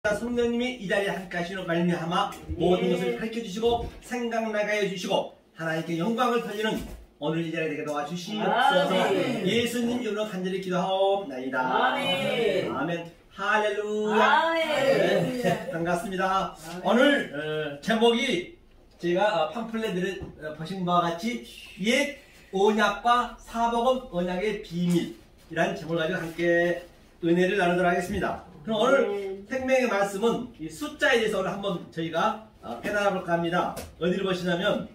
성령님이 이 자리에 함께 하시는 말미암아 모든 것을 가르쳐주시고 생각나게 해주시고 하나님께 영광을 돌리는 오늘 이 자리에 되게 도와주시옵소서. 예수님 이름으로 간절히 기도하옵나이다. 아멘. 아멘. 할렐루야. 아멘. 네, 반갑습니다. 아멘. 오늘 제목이 제가 팜플렛을 보신 바와 같이 옛 언약과 사복음 언약의 비밀이라는 제목을 가지고 함께 은혜를 나누도록 하겠습니다. 그럼 오늘 생명의 말씀은 이 숫자에 대해서 오늘 한번 저희가 깨달아 볼까 합니다. 어디를 보시냐면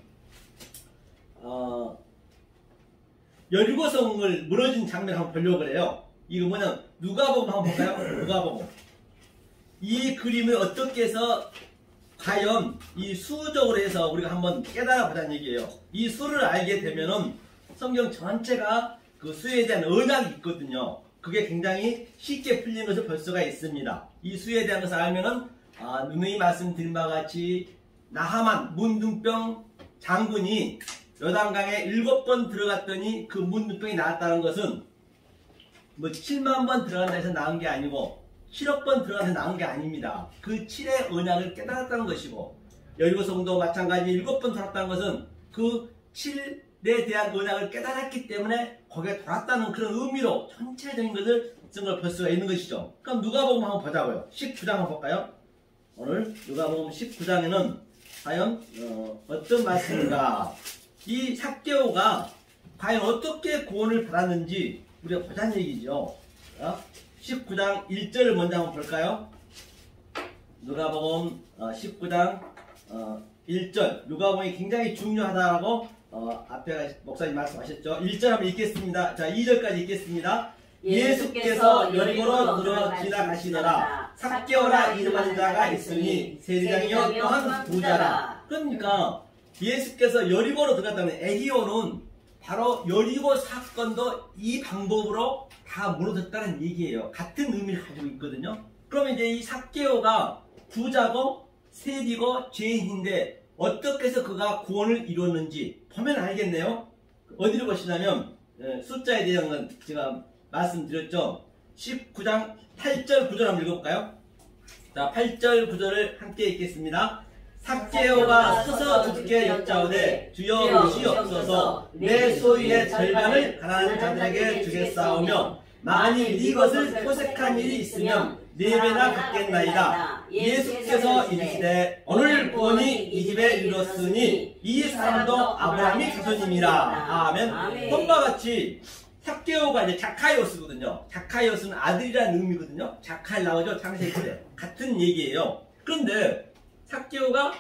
여리고성을 무너진 장면을 한번 보려고 그래요. 이거 뭐냐, 누가복음 한번 볼까요? 누가복음. 이 그림을 어떻게 해서 과연 이 수적으로 해서 우리가 한번 깨달아 보자는 얘기예요. 이 수를 알게 되면은 성경 전체가 그 수에 대한 언약이 있거든요. 그게 굉장히 쉽게 풀리는 것을 볼 수가 있습니다. 이 수에 대한 것을 알면은 누누이 말씀드린 바와 같이 나하만 문둥병 장군이 요단강에 7번 들어갔더니 그 문둥병이 나았다는 것은 뭐 7만 번 들어간다 해서 나은 게 아니고 7억 번 들어가서 나은 게 아닙니다. 그 7의 언약을 깨달았다는 것이고, 여리고성도 마찬가지 7번 돌았다는 것은 그 7에 대한 언약을 깨달았기 때문에 거기에 돌았다는 그런 의미로 전체적인 것을 쓴 걸 볼 수가 있는 것이죠. 그럼 누가복음 한번 보자고요. 19장 한번 볼까요? 오늘 누가복음 19장에는 과연 어떤 말씀인가, 이 삭개오가 과연 어떻게 구원을 받았는지 우리가 보자는 얘기죠. 19장 1절을 먼저 한번 볼까요? 누가복음 19장 1절. 누가복음이 굉장히 중요하다고 앞에 목사님 말씀하셨죠. 1절 한번 읽겠습니다. 자, 2절까지 읽겠습니다. 예수께서 여리고로 들어 지나가시더라. 삭개오라 이름하는 자가 있으니 세리장이요 또한 부자라. 그러니까 예수께서 여리고로 들어갔다면 에기오는 바로 여리고 사건도 이 방법으로 다 무너졌다는 얘기예요. 같은 의미를 가지고 있거든요. 그러면 이제 이 삭개오가 부자고 세리고 죄인인데 어떻게 해서 그가 구원을 이뤘는지 보면 알겠네요. 어디를 보시냐면 숫자에 대한 건 제가 말씀드렸죠. 19장 8절 9절 한번 읽어볼까요? 자, 8절 9절을 함께 읽겠습니다. 삭개오가 서서 주께 여짜오되 주여 보시옵소서, 내 소유의 절반을 가난한 자들에게 주겠사오며 만일 네 것을 토색한 일이 있으면 4배나 갚겠나이다. 예수께서 이르시되 오늘 구원이 이 집에 이르렀으니 이 사람도 아브라함의 자손임이라. 아멘. 본바 같이 삭개오가 이제 자카이오스거든요. 자카이오스는 아들이라는 의미거든요. 자카이 나오죠. 창세기에 같은 얘기예요. 그런데 삭개오가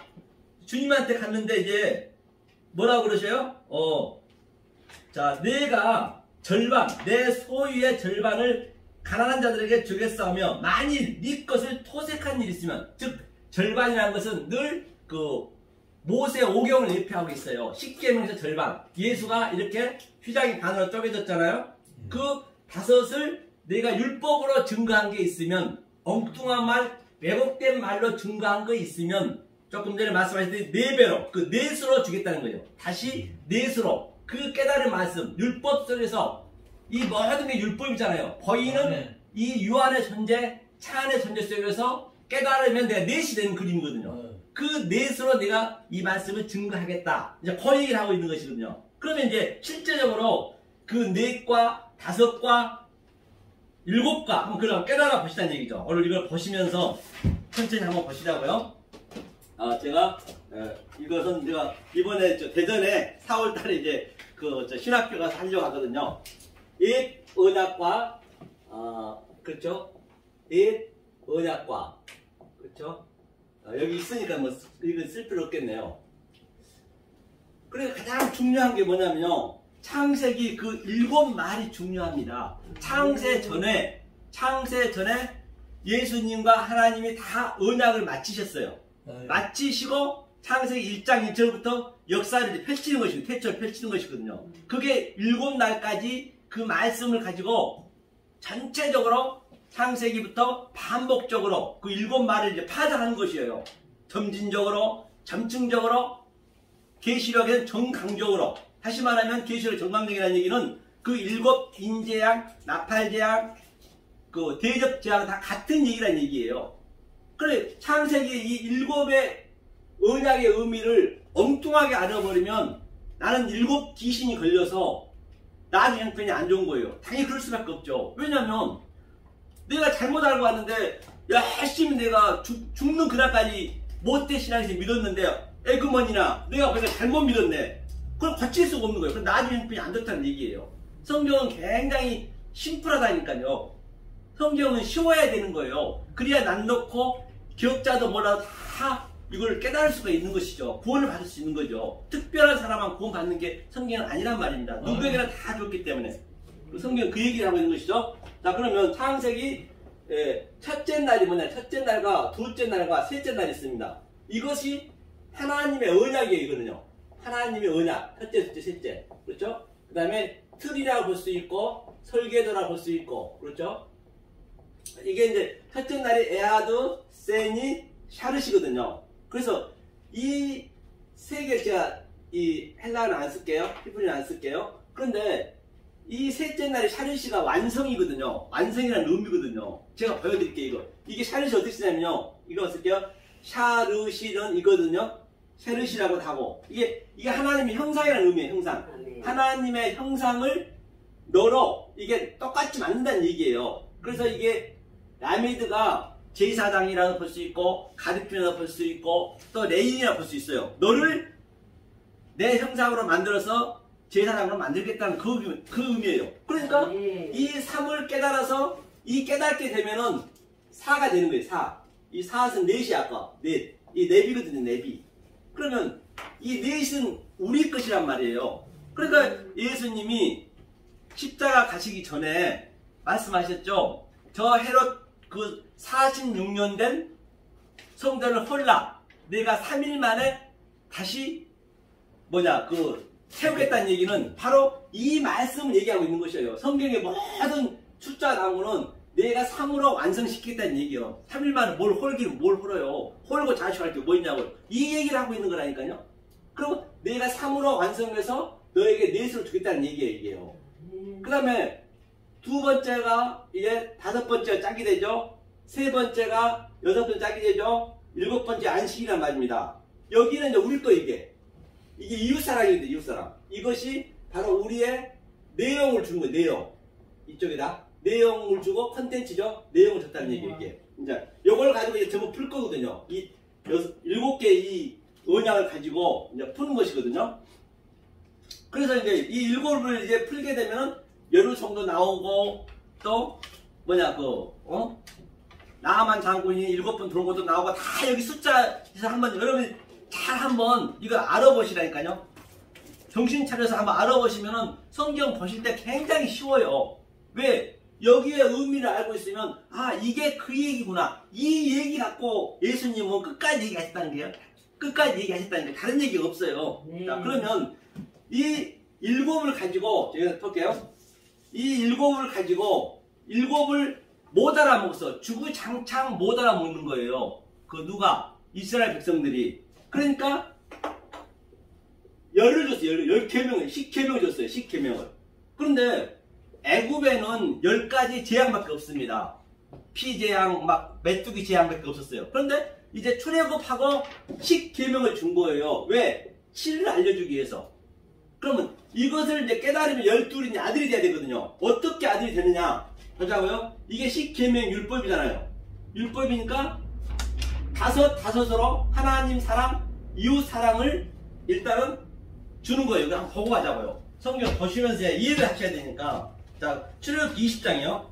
주님한테 갔는데 이제 뭐라고 그러셔요? 자, 내가 절반, 내 소유의 절반을 가난한 자들에게 주겠사오며 만일 네 것을 토색한 일이 있으면, 즉 절반이라는 것은 늘 그 모세 오경을 예표하고 있어요. 10계명에서 절반. 예수가 이렇게 휘장이 반으로 쪼개졌잖아요. 그 5을 내가 율법으로 증거한 게 있으면, 엉뚱한 말, 왜곡된 말로 증거한 거 있으면 조금 전에 말씀하셨듯이 4배로, 그 4수로 주겠다는 거예요. 다시 4수로. 그 깨달은 말씀, 율법 속에서 이 모든 게 율법이잖아요. 거의는 이 유한의 존재, 차안의 존재 속에서 깨달으면 내가 넷이 되는 그림이거든요. 그 넷으로 내가 이 말씀을 증거하겠다. 이제 그 얘기를 하고 있는 것이거든요. 그러면 이제 실제적으로 그 넷과 5과 7과 한번 그걸 깨달아 보시다는 얘기죠. 오늘 이걸 보시면서 천천히 한번 보시자고요. 제가 이것은 제가 이번에 대전에 4월달에 이제 그 신학교 가서 하려고 하거든요. 옛 언약과 그렇죠? 옛 언약과 그렇죠? 여기 있으니까 뭐 이거 쓸 필요 없겠네요. 그래서 가장 중요한 게 뭐냐면요, 창세기 그 7말이 중요합니다. 창세 전에 예수님과 하나님이 다 언약을 마치셨어요. 마치시고 창세기 1장 1절부터 역사를 펼치는 것이고 태초를 펼치는 것이거든요. 그게 7날까지 그 말씀을 가지고 전체적으로 창세기부터 반복적으로 그 7말을 이제 파악하는 것이에요. 점진적으로, 점층적으로, 계시록에는 정강적으로. 다시 말하면 계시록 정강적이라는 얘기는 그 7 인재양, 나팔재양, 그 대접재양 다 같은 얘기라는 얘기예요. 그래, 창세기 이 일곱의 언약의 의미를 엉뚱하게 알아버리면 나는 일곱 귀신이 걸려서 나는 형편이 안 좋은 거예요. 당연히 그럴 수밖에 없죠. 왜냐면 내가 잘못 알고 왔는데 열심히 내가 죽는 그날까지 못돼 신앙에서 믿었는데 에그머니나 내가 그냥 잘못 믿었네. 그걸 고칠 수가 없는 거예요. 그럼 나중에 형편이 안 좋다는 얘기예요. 성경은 굉장히 심플하다니까요. 성경은 쉬워야 되는 거예요. 그래야 난 놓고 기억자도 몰라도 다 이걸 깨달을 수가 있는 것이죠. 구원을 받을 수 있는 거죠. 특별한 사람만 구원 받는 게 성경은 아니란 말입니다. 누구에게나 다 좋기 때문에. 성경은 그 얘기를 하고 있는 것이죠. 자, 그러면 창세기 첫째 날이 뭐냐? 첫째 날과 둘째 날과 셋째 날이 있습니다. 이것이 하나님의 언약이거든요. 하나님의 언약. 첫째, 둘째, 셋째. 그렇죠? 그 다음에 틀이라고 볼 수 있고 설계도라고 볼 수 있고, 그렇죠? 이게 이제 첫째 날이 에아드, 세니, 샤르시거든요. 그래서 이 세 개 제가 이 헬라어는 안 쓸게요. 히브리는 안 쓸게요. 그런데 이 셋째 날이 샤르시가 완성이거든요. 완성이라는 의미거든요. 제가 보여드릴게요. 이거. 이게 샤르시 어떻게 쓰냐면요. 이거 쓸게요. 샤르시는 이거든요. 샤르시라고 하고 이게 하나님의 형상이라는 의미예요. 형상. 하나님의 형상을 너로 이게 똑같이 만든다는 얘기예요. 그래서 이게 라메드가 제사장이라고 볼 수 있고 가드핀이라고 볼 수 있고 또 레인이라고 볼 수 있어요. 너를 내 형상으로 만들어서 제사장으로 만들겠다는 그 의미예요. 그러니까 이 3을 깨달아서 이 깨닫게 되면은 4가 되는 거예요. 4. 이 4은 넷이 아까 넷. 이 넷이거든요. 넷이. 그러면 이 넷은 우리 것이란 말이에요. 그러니까 예수님이 십자가 가시기 전에 말씀하셨죠. 저 헤롯 그 46년 된 성전을 헐라 내가 3일 만에 다시 세우겠다는 얘기는 바로 이 말씀을 얘기하고 있는 것이에요. 성경의 모든 숫자 나오는 내가 3으로 완성시키겠다는 얘기예요. 3일 만에 뭘 헐어요. 헐고 자식할 게 뭐 있냐고요. 이 얘기를 하고 있는 거라니까요. 그리고 내가 3으로 완성해서 너에게 넷을 주겠다는 얘기예요. 그 다음에 두 번째가 이제 다섯 번째가 짝이 되죠. 세 번째가 여섯 번째 짝이 되죠. 일곱 번째 안식이란 말입니다. 여기는 이제 우리 거 이게 이웃사랑입니다. 이웃사랑. 이것이 바로 우리의 내용을 주는 거예요. 내용. 이쪽에다 내용을 주고 컨텐츠죠. 내용을 줬다는 얘기예요. 이게. 이제 요걸 가지고 이제 전부 풀 거거든요. 이 일곱 개 이 언약을 가지고 이제 푸는 것이거든요. 그래서 이제 이 일곱을 이제 풀게 되면은 열흘 정도 나오고 또 나아만 장군이 7번 들어온 것도 나오고 다 여기 숫자에서 한번 여러분이 잘 한번 이거 알아보시라니까요. 정신 차려서 한번 알아보시면은 성경 보실 때 굉장히 쉬워요. 왜? 여기에 의미를 알고 있으면 이게 그 얘기구나. 이 얘기 갖고 예수님은 끝까지 얘기하셨다는 거예요. 끝까지 얘기하셨다는 게 다른 얘기가 없어요. 자, 그러면 이 일곱을 가지고 제가 볼게요. 이 일곱을 가지고 일곱을 못 알아먹었어. 주구장창 못 알아먹는 거예요. 누가? 이스라엘 백성들이. 그러니까 열을 줬어요. 10계명을 10계명을 줬어요. 10계명을. 그런데 애굽에는 10가지 재앙밖에 없습니다. 피재앙, 메뚜기 재앙밖에 없었어요. 그런데 이제 출애굽하고 10계명을 준 거예요. 왜? 7을 알려주기 위해서. 그러면 이것을 이제 깨달으면 12이 아들이 돼야 되거든요. 어떻게 아들이 되느냐? 보자고요. 이게 10계명 율법이잖아요. 율법이니까 다섯으로 하나님 사랑, 이웃 사랑을 일단은 주는 거예요. 이거 한번 보고 가자고요. 성경 보시면서 이해를 하셔야 되니까. 자, 출애굽기 20장이요.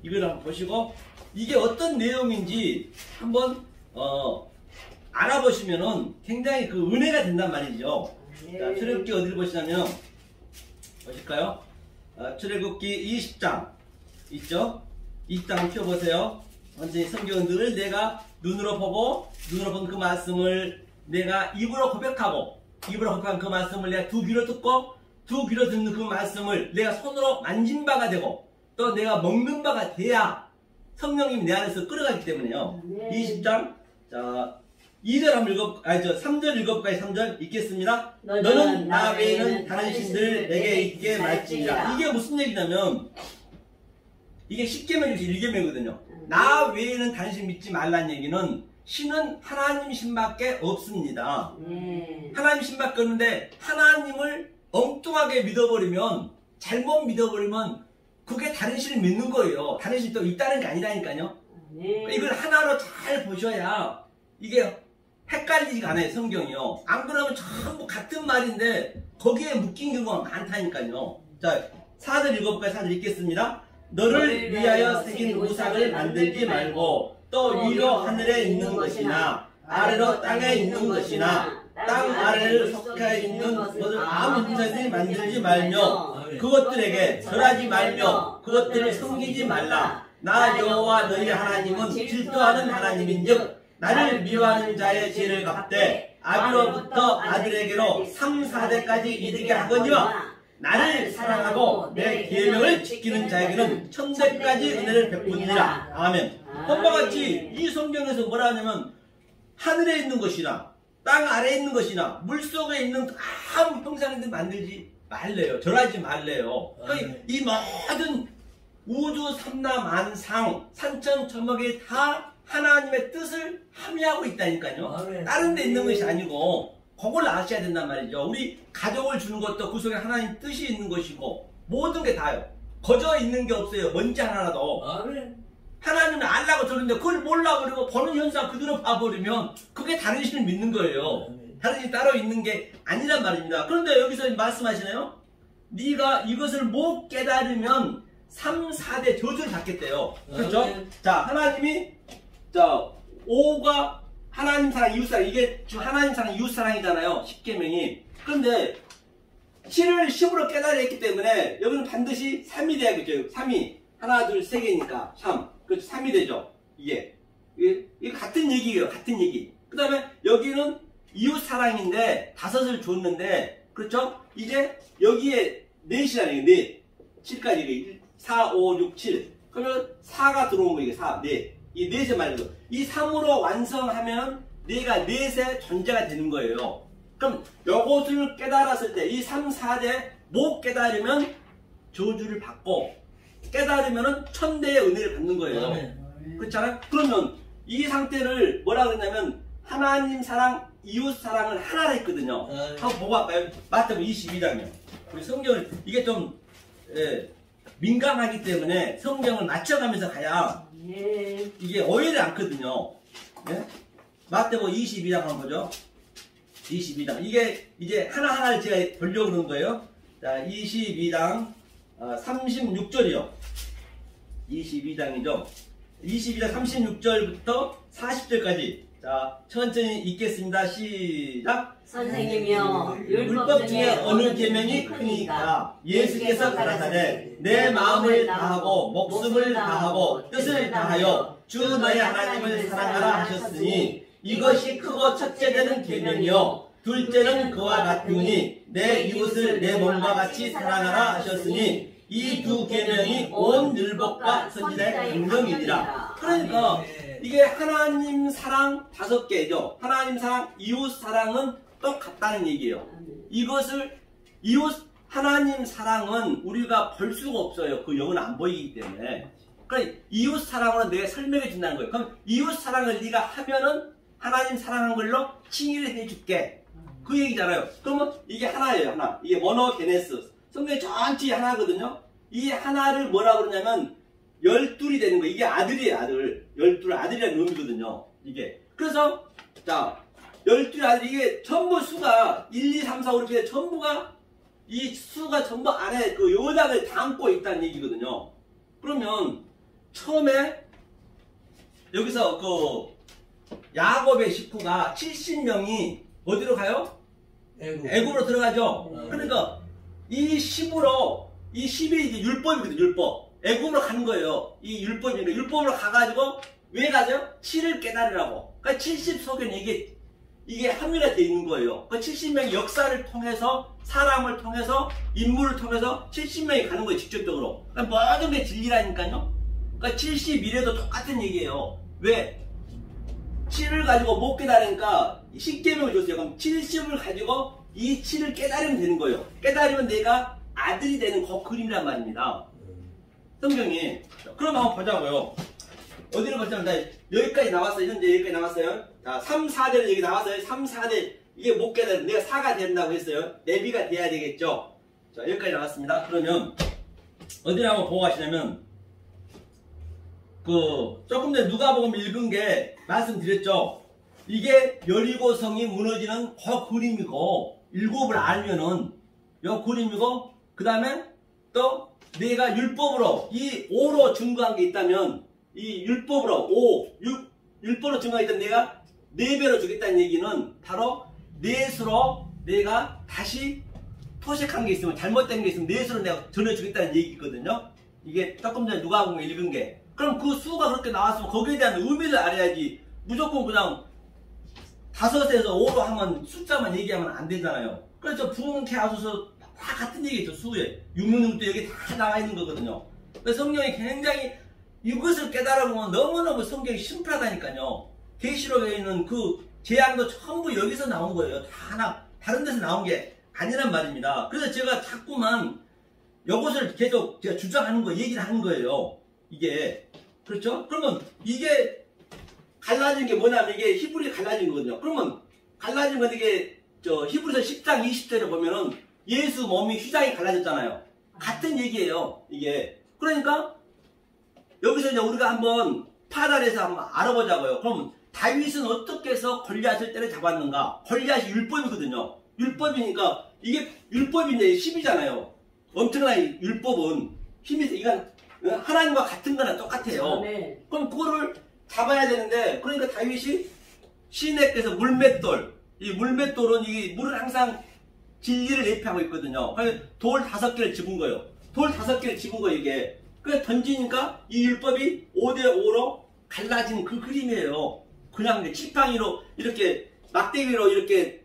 이걸 한번 보시고 이게 어떤 내용인지 한번 알아보시면은 굉장히 그 은혜가 된단 말이죠. 자, 출애굽기 어디를 보시냐면 보실까요? 출애굽기 20장 있죠? 20장 펴보세요. 완전히 성경은 늘 내가 눈으로 보고 눈으로 본 그 말씀을 내가 입으로 고백하고 입으로 고백한 그 말씀을 내가 두 귀로 듣고 두 귀로 듣는 그 말씀을 내가 손으로 만진 바가 되고 또 내가 먹는 바가 돼야 성령님이 내 안에서 끌어가기 때문에요. 20장 자 2절 한번 3절 읽어볼까요? 3절 읽겠습니다. 너는 나 외에는 다른 신들 내게 있게 말지니라. 이게 무슨 얘기냐면 이게 10계명이지 1계명이거든요. 나 외에는 다른 신 믿지 말라는 얘기는 신은 하나님 신밖에 없습니다. 하나님 신밖에 없는데 하나님을 엉뚱하게 믿어버리면, 잘못 믿어버리면 그게 다른 신을 믿는 거예요. 다른 신이 또 있다는 게 아니라니까요. 이걸 하나로 잘 보셔야 이게 헷갈리지가 않아요. 성경이요. 안 그러면 전부 같은 말인데 거기에 묶인 경우가 많다니까요. 자, 4절 읽어볼까요? 4절 읽겠습니다. 너를 위하여 새긴 우상을 만들지 말고 또 위로 하늘에 있는 것이나 아래로 땅에 있는 것이나 땅 아래를 속해 있는 것을 아무 형상이 만들지 말며 그것들에게 절하지 말며 그것들을 섬기지 말라. 나 여호와 너희 하나님은 질투하는 하나님인즉 나를 미워하는 자의 죄를 갚되 아비로부터 아들에게로 3, 4대까지 이르게 하거니와 나를 사랑하고 내 계명을 지키는 자에게는 천대까지 은혜를 베푸니라. 아멘. hom과 같이 이 성경에서 뭐라 하냐면 하늘에 있는 것이나 땅 아래에 있는 것이나 물속에 있는 아무 형상들 만들지 말래요. 절하지 말래요. 그러니까 이 모든 우주 삼라만상 산천초목이 다 하나님의 뜻을 함의하고 있다니까요. 다른 데 있는 것이 아니고 그걸 아셔야 된단 말이죠. 우리 가족을 주는 것도 그 속에 하나님 뜻이 있는 것이고 모든 게 다요. 거저 있는 게 없어요. 뭔지 하나라도. 하나님은 알라고 저러는데 그걸 몰라 그러고 보는 현상 그대로 봐버리면 그게 다른 신을 믿는 거예요. 다른 신이 따로 있는 게 아니란 말입니다. 그런데 여기서 말씀하시네요. 네가 이것을 못 깨달으면 3, 4대 저주를 받겠대요. 그렇죠? 자, 하나님이 자 5가 하나님 사랑 이웃 사랑, 이게 지금 하나님 사랑 이웃 사랑이잖아요. 10계명이. 그런데 7을 10으로 깨달아 했기 때문에 여기는 반드시 3이 돼야겠죠. 3이 하나 둘 세 개니까 3. 그렇죠. 3이 되죠. 이게 같은 얘기예요. 같은 얘기. 그 다음에 여기는 이웃 사랑인데 5을 줬는데, 그렇죠? 이제 여기에 넷이라는 게 7까지 4, 5, 6, 7. 그러면 4가 들어온 거 이게 4, 4. 이 넷의 말이죠. 이 3으로 완성하면 내가 넷의 존재가 되는 거예요. 그럼 요것을 깨달았을 때 이 3, 4대 못 깨달으면 저주를 받고 깨달으면 천대의 은혜를 받는 거예요. 그렇잖아요? 그러면 이 상태를 뭐라 그러냐면 하나님 사랑, 이웃 사랑을 하나로 했거든요. 한번 보고 갈까요? 마태복음 22장이요. 우리 성경을 이게 좀 민감하기 때문에 성경을 맞춰가면서 가야 이게 오해를 않거든요. 네? 마태복음 22장 한번 보죠. 22장. 이게 이제 하나하나를 제가 보려고 그러는 거예요. 자, 22장 36절이요. 22장이죠. 22장 36절부터 40절까지. 자, 천천히 읽겠습니다. 시작. 선생님이여, 율법 중에 어느 계명이 크니까 예수께서 가라사대 내 마음을 다하고 목숨을 다하고 뜻을 다하여 주 너의 하나님을 사랑하라 하셨으니 이것이 크고 첫째되는 계명이요 둘째는 그와 같으니 내 이웃을 내 몸과 같이 사랑하라 하셨으니 이 두 계명이 온 율법과 선지자의 강령이니라. 그러니까 이게 하나님 사랑 5개죠. 하나님 사랑, 이웃 사랑은 똑같다는 얘기예요. 이것을 하나님 사랑은 우리가 볼 수가 없어요. 그 영은 안 보이기 때문에. 그러니까 이웃 사랑으로 내가 설명해 준다는 거예요. 그럼 이웃 사랑을 네가 하면은 하나님 사랑한 걸로 칭의를 해줄게. 그 얘기잖아요. 그러면 이게 하나예요. 하나. 이게 모노게네스. 성경이 전체 하나거든요. 이 하나를 뭐라고 그러냐면 12이 되는 거예요. 이게 아들이에요. 아들. 12 아들이라는 의미거든요. 이게. 그래서 자 12 아들 이게 전부 수가 1, 2, 3, 4, 5 이렇게 전부가 이 수가 전부 안에 그 요약을 담고 있다는 얘기거든요. 그러면 처음에 여기서 그 야곱의 식구가 70명이 어디로 가요? 애굽으로 들어가죠. 그러니까 이 10으로 이 10이 이제 율법이거든요. 율법. 애굽으로 가는 거예요. 이 율법이니까 율법으로 가가지고 왜 가죠? 7을 깨달으라고. 그러니까 70 속에는 이게 함유가 되어 있는 거예요. 그 70명의 역사를 통해서 사람을 통해서 인물을 통해서 70명이 가는 거예요. 직접적으로. 그러니까 모든 게 진리라니까요. 그러니까 71에도 똑같은 얘기예요. 왜? 7을 가지고 못 깨달으니까 10계명을 줬어요. 그럼 70을 가지고 이 7을 깨달으면 되는 거예요. 깨달으면 내가 아들이 되는 그 그림이란 말입니다. 성경이. 그럼 한번 보자고요. 어디로 보시면 여기까지 나왔어요. 현재 여기까지 나왔어요. 자, 3, 4대는 여기 나왔어요. 3, 4대 이게 못 깨달은 내가 4가 된다고 했어요. 내비가 돼야 되겠죠. 자, 여기까지 나왔습니다. 그러면 어디를 한번 보고 가시냐면 조금 전에 누가복음 읽은 게 말씀드렸죠. 이게 여리고성이 무너지는 그 그림이고 일곱을 알면은 요 그림이고 그 다음에 또 내가 율법으로 이 5로 증거한 게 있다면 이 율법으로 율법으로 증거했던 내가 4배로 주겠다는 얘기는 바로 넷으로 내가 다시 토색한 게 있으면 잘못된 게 있으면 넷으로 내가 전해주겠다는 얘기거든요. 이게 조금 전에 누가복음 읽은 게. 그럼 그 수가 그렇게 나왔으면 거기에 대한 의미를 알아야지 무조건 그냥 5에서 5로 하면 숫자만 얘기하면 안 되잖아요. 그래서 부흥케 하소서 다 같은 얘기죠. 수에 666도 여기 다 나와 있는 거거든요. 그래서 성경이 굉장히 이것을 깨달아보면 너무너무 성경이 심플하다니까요. 계시록에 있는 그 재앙도 전부 여기서 나온 거예요. 다 하나 다른 데서 나온 게 아니란 말입니다. 그래서 제가 자꾸만 이것을 계속 제가 주장하는 거 얘기를 하는 거예요. 이게 그렇죠? 그러면 이게 갈라진 게 뭐냐면 이게 히브리 갈라진 거거든요. 그러면 갈라진 건 이게 히브리서 10장 20절에 보면은 예수 몸이 휘장이 갈라졌잖아요. 같은 얘기예요. 이게 그러니까 여기서 이제 우리가 한번 파달에서 한번 알아보자고요. 그럼 다윗은 어떻게 해서 골리앗을 때려잡았는가? 골리앗이 율법이거든요. 율법이니까 이게 율법인데 10이잖아요. 엄청난 율법은 힘이 이건 하나님과 같은 거나 똑같아요. 네. 그럼 그거를 잡아야 되는데 그러니까 다윗이 시내께서 물맷돌 이 물맷돌은 이 물을 항상 진리를 예표하고 있거든요. 돌 5개를 집은 거예요. 돌 5개를 집은 거예요 이게. 그래서 던지니까 이 율법이 5대5로 갈라진 그 그림이에요. 그냥 지팡이로 이렇게 막대기로 이렇게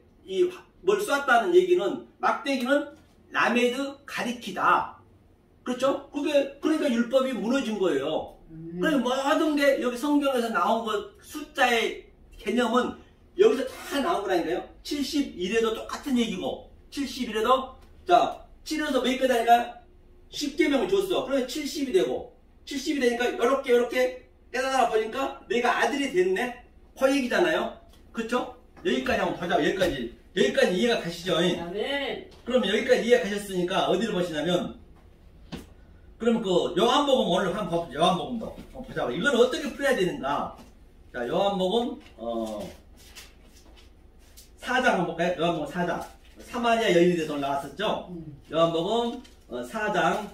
뭘 쐈다는 얘기는 막대기는 라메드 가리키다. 그렇죠? 그게 그러니까 율법이 무너진 거예요. 그러니까 모든 게 여기 성경에서 나온 것 숫자의 개념은 여기서 다 나온 거라니까요. 71에도 똑같은 얘기고 71에도 자 7에서 몇 개다니까 10계명을 줬어. 그러면 70이 되고 70이 되니까 이렇게 깨달아 보니까 내가 아들이 됐네. 그 얘기잖아요. 그렇죠? 여기까지 한번 보자. 여기까지 이해가 가시죠? 네. 그러면 여기까지 이해가 가셨으니까 어디를 보시냐면 그럼 그 요한복음 오늘 한번 보자. 요한복음도 한번 보자고. 이건 어떻게 풀어야 되는가? 자, 요한복음 4장 한번 볼까요? 요한복음 4장. 사마리아 여인에 대해서 오늘 나왔었죠? 요한복음 4장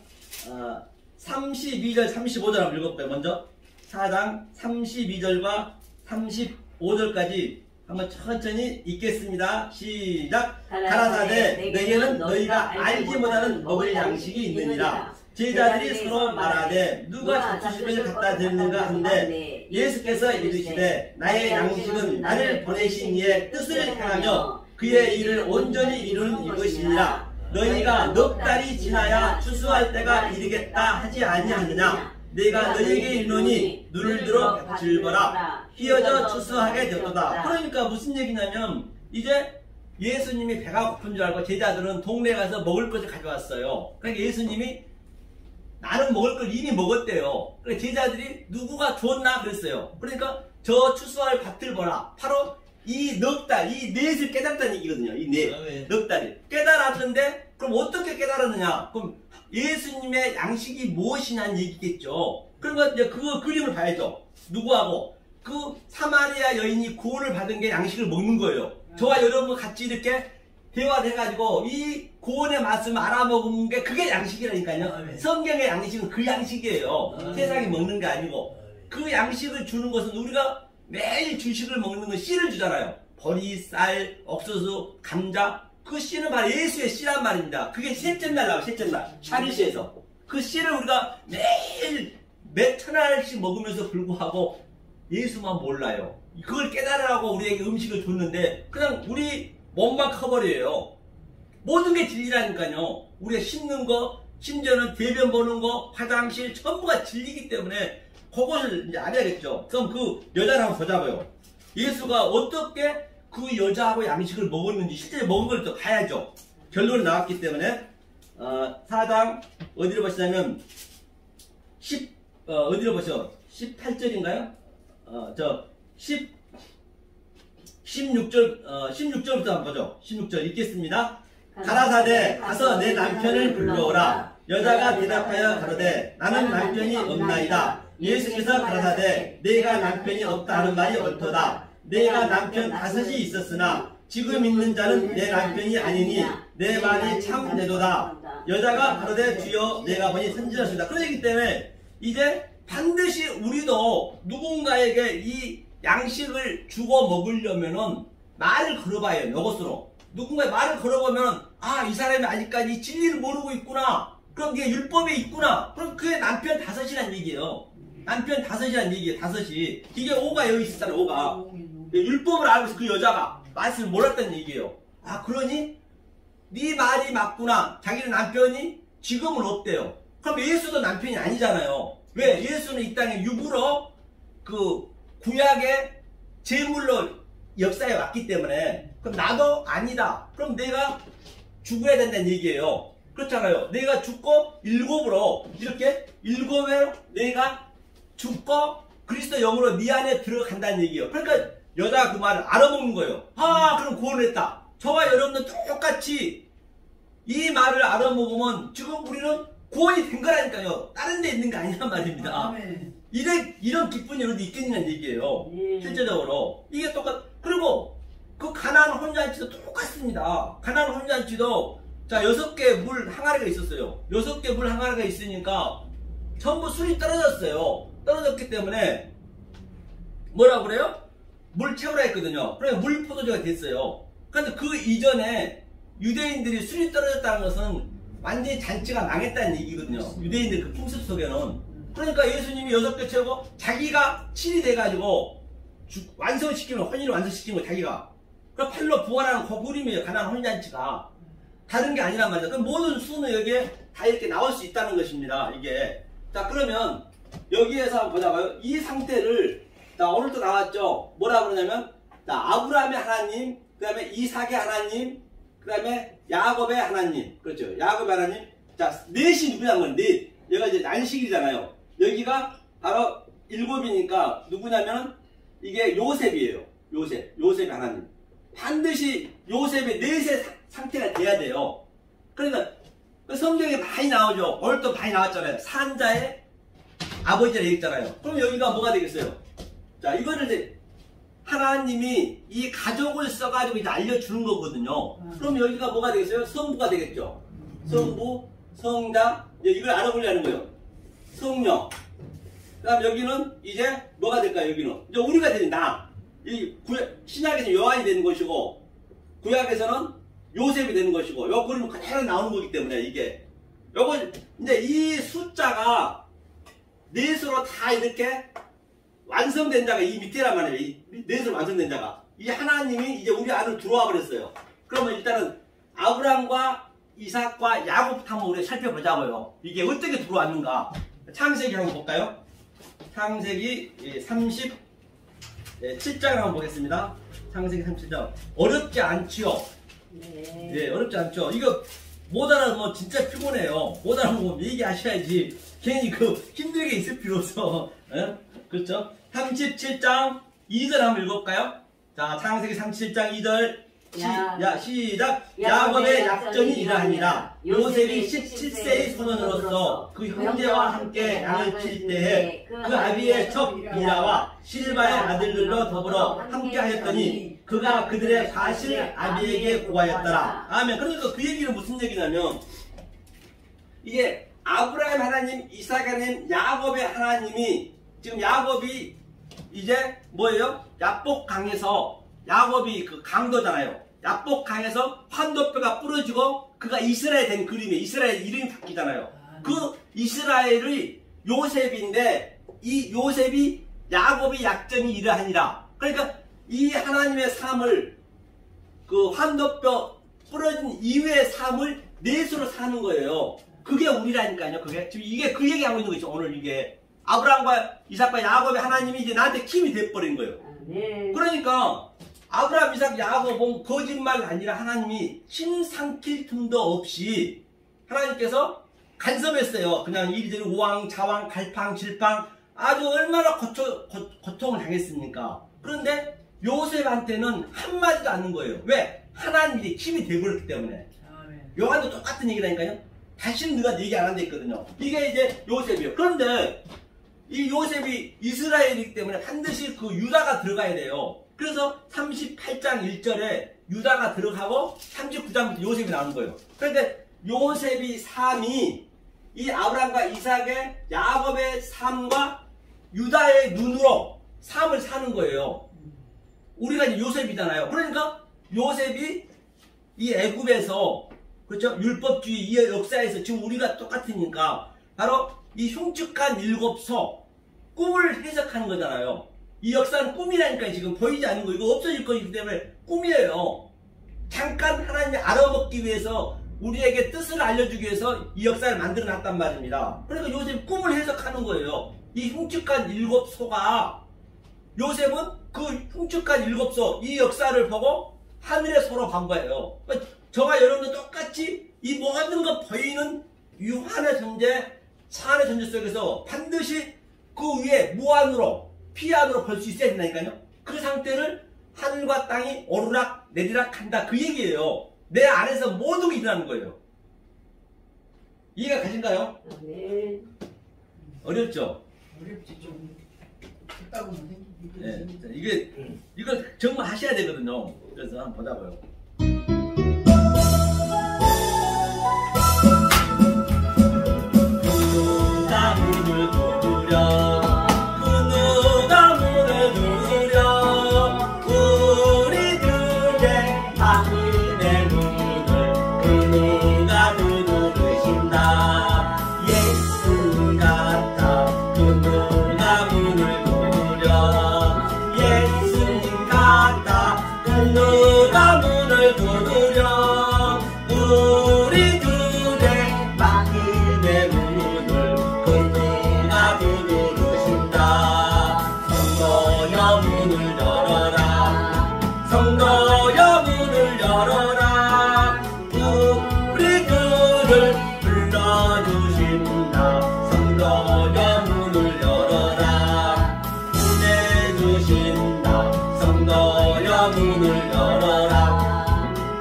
32절 35절 한번 읽어볼까요? 먼저 4장 32절과 35절까지 한번 천천히 읽겠습니다. 시작. 가라사대 내게는 너희가 알지 못하는 먹을 양식이 있느니라. 제자들이 서로 말하되 누가 자취심을 갖다 드리는가 한데 예수께서 이르시되 나의 양식은 나를 보내신 이의 뜻을 행하며 그의 일을 온전히 이루는 이것이니라. 너희가 넉 달이 지나야 추수할 때가 이르겠다 하지 아니하느냐. 내가 너희에게 이르노니 눈을 들어 밭을 보라. 휘어져 추수하게 되었도다. 그러니까 무슨 얘기냐면 이제 예수님이 배가 고픈 줄 알고 제자들은 동네에 가서 먹을 것을 가져왔어요. 그러니까 예수님이 나는 먹을 걸 이미 먹었대요. 그러니까 제자들이 누구가 줬나 그랬어요. 그러니까 저 추수할 밭을 보라. 바로 이 넉 달, 이 넷을 깨닫다는 얘기거든요. 이 넷, 넉 달이 깨달았는데 그럼 어떻게 깨달았느냐? 그럼 예수님의 양식이 무엇이냐는 얘기겠죠. 그러면 이제 그 그림을 봐야죠. 누구하고? 그 사마리아 여인이 구원을 받은 게 양식을 먹는 거예요. 저와 여러분 같이 이렇게 대화를 해가지고 이 구원의 말씀을 알아먹은 게 그게 양식이라니까요. 성경의 양식은 그 양식이에요. 세상이 먹는 게 아니고. 그 양식을 주는 것은 우리가 매일 주식을 먹는 건 씨를 주잖아요. 보리, 쌀, 옥수수, 감자. 그 씨는 바로 예수의 씨란 말입니다. 그게 셋째 날 나와요. 셋째 날. 샤리시에서. 그 씨를 우리가 매일 몇 천알씩 먹으면서 불구하고 예수만 몰라요. 그걸 깨달으라고 우리에게 음식을 줬는데 그냥 우리 몸만 커버려요. 모든 게 진리라니까요. 우리가 씻는 거, 심지어는 대변 보는 거, 화장실 전부가 진리이기 때문에 그것을 이제 알아야겠죠. 그럼 그 여자를 한번 보자고요. 예수가 어떻게 그 여자하고 양식을 먹었는지 실제 먹은 걸 또 봐야죠. 결론이 나왔기 때문에 4장 어디로 보시냐면 어디로 보셔? 18절인가요? 저 16절부터 한번 보죠. 16절 읽겠습니다. 가라사대 가서 내 남편을 불러오라. 여자가 대답하여 가로되 나는 남편이 없나이다. 예수께서 가라사대 내가 남편이 없다 하는 말이 옳도다. 내가 남편 5이 있었으나 지금 있는 자는 내 남편이 아니니 내 말이 참되도다. 여자가 가로되 주여 내가 보니 선지자시다. 그러기 때문에 이제 반드시 우리도 누군가에게 이 양식을 주고 먹으려면은 말을 걸어봐야 해요. 이것으로 누군가의 말을 걸어보면 이 사람이 아직까지 이 진리를 모르고 있구나. 그럼 이게 율법에 있구나. 그럼 그게 남편 5이란 얘기예요. 남편 5이란 얘기예요. 5이. 이게 5가 여기 있었잖아요. 5가 율법을 알고 있어. 그 여자가 말씀을 몰랐다는 얘기예요. 그러니 네 말이 맞구나. 자기는 남편이 지금은 없대요. 그럼 예수도 남편이 아니잖아요. 왜? 예수는 이 땅에 육으로 그 구약의 제물로 역사에 왔기 때문에 그럼 나도 아니다. 그럼 내가 죽어야 된다는 얘기예요. 그렇잖아요. 내가 죽고 일곱으로 이렇게 일곱에 내가 죽고 그리스도 영으로 네 안에 들어간다는 얘기예요. 그러니까 여자가 그 말을 알아먹는 거예요. 그럼 구원을 했다. 저와 여러분들 똑같이 이 말을 알아먹으면 지금 우리는 구원이 된 거라니까요. 다른 데 있는 게 아니란 말입니다. 이런 기쁨이 여러분도 있겠냐는 얘기예요. 실제적으로. 이게 그리고 그 가나안 혼잔치도 똑같습니다. 가나안 혼잔치도 자 6개 물 항아리가 있었어요. 6개 물 항아리가 있으니까 전부 술이 떨어졌어요. 떨어졌기 때문에 뭐라고 그래요? 물 채우라 했거든요. 그래서 물 포도주가 됐어요. 그런데 그 이전에 유대인들이 술이 떨어졌다는 것은 완전히 잔치가 망했다는 얘기거든요. 유대인들 그 풍습 속에는. 그러니까 예수님이 6개 채우고 자기가 친이 돼가지고 완성시키는 혼인을 완성시키는 거 자기가. 그 팔로 부활하는 그 그림이에요. 가나안 혼인잔치가. 다른 게 아니란 말이죠. 그럼 모든 수는 여기에 다 이렇게 나올 수 있다는 것입니다. 이게. 자 그러면 여기에서 한번 보자고요. 이 상태를 자 오늘도 나왔죠. 뭐라 그러냐면 자 아브라함의 하나님, 그 다음에 이삭의 하나님, 그 다음에 야곱의 하나님. 그렇죠. 야곱의 하나님. 자 넷이 누구냐는 건 넷. 여기가 이제 난식이잖아요. 여기가 바로 7이니까 누구냐면 이게 요셉이에요. 요셉의 하나님. 반드시 요셉의 넷의 상태가 돼야 돼요. 그러니까 성경에 많이 나오죠. 오늘 또 많이 나왔잖아요. 산자의 아버지라 얘기했잖아요. 그럼 여기가 뭐가 되겠어요? 자 이거를 이제 하나님이 이 가족을 써가지고 이제 알려주는 거거든요. 그럼 여기가 뭐가 되겠어요? 성부가 되겠죠. 성부, 성자, 이걸 알아보려는 거예요. 성령. 그 다음 여기는 이제 뭐가 될까요? 여기는 이제 우리가 되는 나. 신약에서는 요한이 되는 것이고 구약에서는 요셉이 되는 것이고 요 그림은 그대로 나오는 거기 때문에 이게 요건 이제 이 숫자가 넷으로 다 이렇게 완성된 자가 이 밑에란 말이에요. 이 넷으로 완성된 자가 이 하나님이 이제 우리 안으로 들어와 버렸어요. 그러면 일단은 아브라함과 이삭과 야곱부터 한번 우리 살펴보자고요. 이게 어떻게 들어왔는가. 창세기 한번 볼까요? 창세기 37장 한번 보겠습니다. 창세기 37장. 어렵지 않지요? 네, 어렵지 않죠? 이거 못 알아보면 진짜 피곤해요. 못 알아보면 얘기하셔야지. 괜히 힘들게 있을 필요 없어. 네? 그렇죠? 37장 2절 한번 읽어볼까요? 자, 창세기 37장 2절. 시작. 야곱의 약정이 이러하니라. 요셉이 17세의 소년으로서 그 형제와 함께 양을 칠 때에 그 아비의 척 비라와 실바의 아들들로 더불어 함께 하였더니 그가 그들의 사실 아비에게 고하였더라. 아멘. 그러니까 그 얘기는 무슨 얘기냐면 이게 아브라함 하나님, 이삭 하나님, 야곱의 하나님이 지금 야곱이 이제 뭐예요? 야복강에서 야곱이 그 강도잖아요. 야복강에서 환도뼈가 부러지고 그가 이스라엘 된 그림이에요. 이스라엘 이름이 바뀌잖아요. 그 이스라엘의 요셉인데 이 요셉이 야곱의 약정이 이러하니라. 그러니까 이 하나님의 삶을 그 환도뼈 부러진 이후의 삶을 넷으로 사는 거예요. 그게 우리라니까요. 그게 지금 이게 그 얘기하고 있는 거죠. 오늘 이게 아브라함과 이삭과 야곱의 하나님이 이제 나한테 킴이 돼버린 거예요. 그러니까 아브라함, 이삭, 야곱은 거짓말 아니라 하나님이 침 삼킬 틈도 없이 하나님께서 간섭했어요. 그냥 이리저리 우왕, 좌왕, 갈팡, 질팡 아주 얼마나 고통을 당했습니까? 그런데 요셉한테는 한마디도 않는 거예요. 왜? 하나님이 힘이 되버렸기 때문에. 요한도 똑같은 얘기라니까요. 다시는 누가 얘기 안 한다 했거든요. 이게 이제 요셉이에요. 그런데 이 요셉이 이스라엘이기 때문에 반드시 그 유다가 들어가야 돼요. 그래서 38장 1절에 유다가 들어가고 39장부터 요셉이 나오는 거예요. 그런데 요셉이 삶이 이 아브라함과 이삭의 야곱의 삶과 유다의 눈으로 삶을 사는 거예요. 우리가 이제 요셉이잖아요. 그러니까 요셉이 이 애굽에서 그렇죠? 율법주의 이 역사에서 지금 우리가 똑같으니까 바로 이 흉측한 7소 꿈을 해석하는 거잖아요. 이 역사는 꿈이라니까 지금 보이지 않는 거 이거 없어질 거기 때문에 꿈이에요. 잠깐 하나님이 알아먹기 위해서 우리에게 뜻을 알려주기 위해서 이 역사를 만들어 놨단 말입니다. 그러니까 요셉 꿈을 해석하는 거예요. 이 흉측한 7소가 요셉은 그 흉측한 7소 이 역사를 보고 하늘에 서로 간 거예요. 저와 여러분도 똑같이 이 모든 것 보이는 유한의 존재, 차한의 존재 속에서 반드시 그 위에 무한으로 피안으로 볼 수 있어야 된다니까요. 그 상태를 하늘과 땅이 오르락 내리락 한다 그 얘기예요. 내 안에서 모든 게 일어나는 거예요. 이해가 가신가요? 네. 어렵죠? 어렵지 좀. 했다고는 네, 이걸 정말 하셔야 되거든요. 그래서 한번 보자고요. 누가 문을 두드려 그 누가 문을 두드려 우리들의 마음의 문을 그 누가 두드리신다. 예수 같아 그 누가 문을 두드려 예수님 같아 그 누가 문을 두드려 우리들의 마음의 문을 그 누가 두드리신다. 성도여 문을 열어라 성도여 문을 열어라 우리들을 불러주신다. 성도여 문을 열어라 은혜 주신다. 성도여 문을 열어라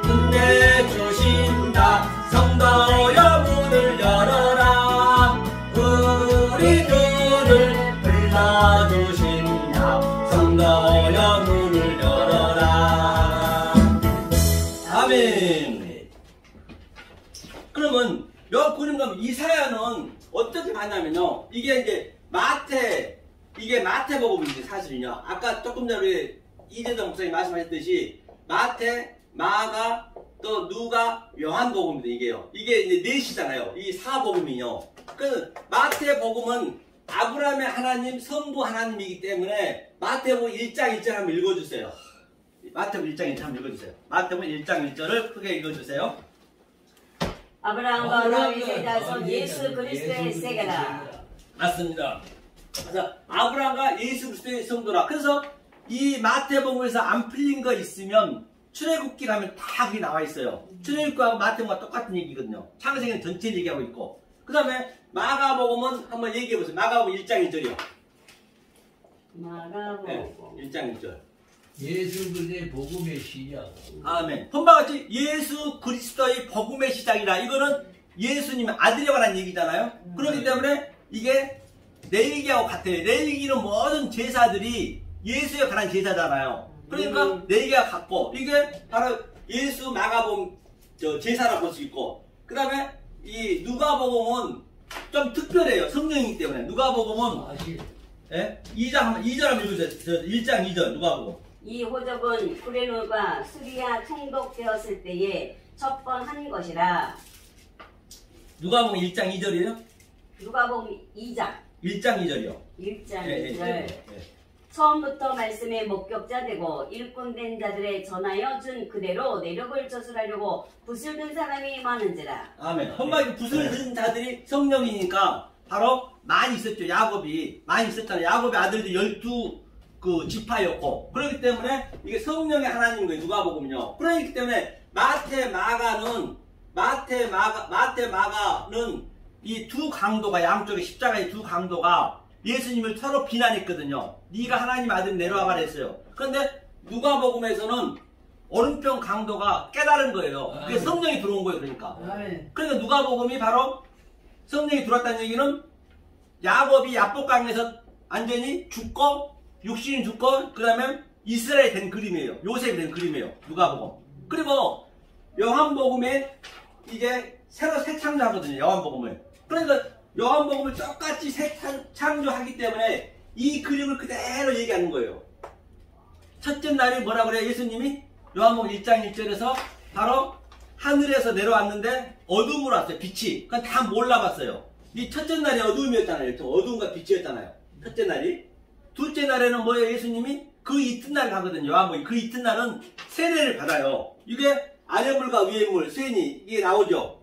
은혜 주신다. 성도여 문을 열어라 우리들을 불러주신다. 성도여 문을 열어라. 아멘. 그러면 여 그림 가면 이사야는 어떻게 봤냐면요. 이게 이제 이게 마태복음인데 사실은요. 아까 조금 전에 이재정 목사님 말씀하셨듯이 마태, 마가, 또 누가, 요한복음입니다. 이게요. 이게 이제 넷이잖아요. 이 사복음이요. 그 마태복음은 아브라함의 하나님, 성부 하나님이기 때문에 마태복음 1장 1절 한번 읽어주세요. 마태복음 1장 1절 한번 읽어주세요. 마태복음 1장 1절을 크게 읽어주세요. 아브라함과 다윗의 자손 예수 그리스도의 세계라. 맞습니다. 그래서 아브라함과 예수 그리스도의 성도라. 그래서 이 마태복음에서 안 풀린 거 있으면 출애굽기 가면 다 그게 나와 있어요. 출애굽기하고 마태복음과 똑같은 얘기거든요. 창세기는 전체 얘기하고 있고. 그 다음에 마가복음은 한번 얘기해 보세요. 마가복음 1장 1절이요. 마가복음 네, 1장 1절. 예수 그리스도의 복음의 시작. 아멘. 본바 같이 예수 그리스도의 복음의 시작이라. 이거는 예수님의 아들에 관한 얘기잖아요. 그렇기 때문에 이게 레위기하고 같아요. 레위기는 모든 제사들이 예수에 관한 제사잖아요. 그러니까 레위기가 같고 이게 바로 예수 마가복음 제사라고 볼 수 있고, 그 다음에 이 누가복음은 좀 특별해요. 성령이기 때문에. 누가복음은 예? 2절 한번 읽으세요. 1장 2절 누가복음. 이 호적은 구레노가 수리아 총독되었을 때에 첫 번 한 것이라. 누가복음 1장 2절이에요? 누가복음 2장 1장 2절이요. 1장 예, 2절. 예. 처음부터 말씀의 목격자 되고 일꾼된 자들에 전하여 준 그대로 내력을 저술하려고 붓을 든 사람이 많은지라. 아멘. 험하게 붓을 든 자들이 성령이니까 바로 많이 있었죠. 야곱이 많이 있었잖아요. 야곱의 아들들이 12그 지파였고, 그렇기 때문에 이게 성령의 하나님인 거예요. 누가복음은요. 그렇기 때문에 마태 마가는 이 두 강도가, 양쪽에 십자가의 두 강도가 예수님을 서로 비난했거든요. 네가 하나님 아들 내려와 말했어요. 그런데 누가복음에서는 오른편 강도가 깨달은 거예요. 그게 성령이 들어온 거예요. 그러니까 누가복음이 바로 성령이 들어왔다는 얘기는 야곱이 야복강에서 완전히 죽고 육신이 죽고 그 다음에 이스라엘이 된 그림이에요. 요셉이 된 그림이에요. 누가복음. 그리고 요한복음에 이제 새로 새 창조하거든요. 요한복음을. 그러니까 요한복음을 똑같이 새 창조하기 때문에 이 그림을 그대로 얘기하는 거예요. 첫째 날이 뭐라 그래요? 예수님이 요한복음 1장 1절에서 바로 하늘에서 내려왔는데 어둠으로 왔어요. 빛이. 그건 다 몰라봤어요. 이 첫째 날이 어둠이었잖아요. 어둠과 빛이었잖아요. 첫째 날이. 둘째 날에는 뭐예요? 예수님이 그 이튿날 가거든요. 요한복음. 그 이튿날은 세례를 받아요. 이게 아래물과 위에물, 쇠니 이게 나오죠.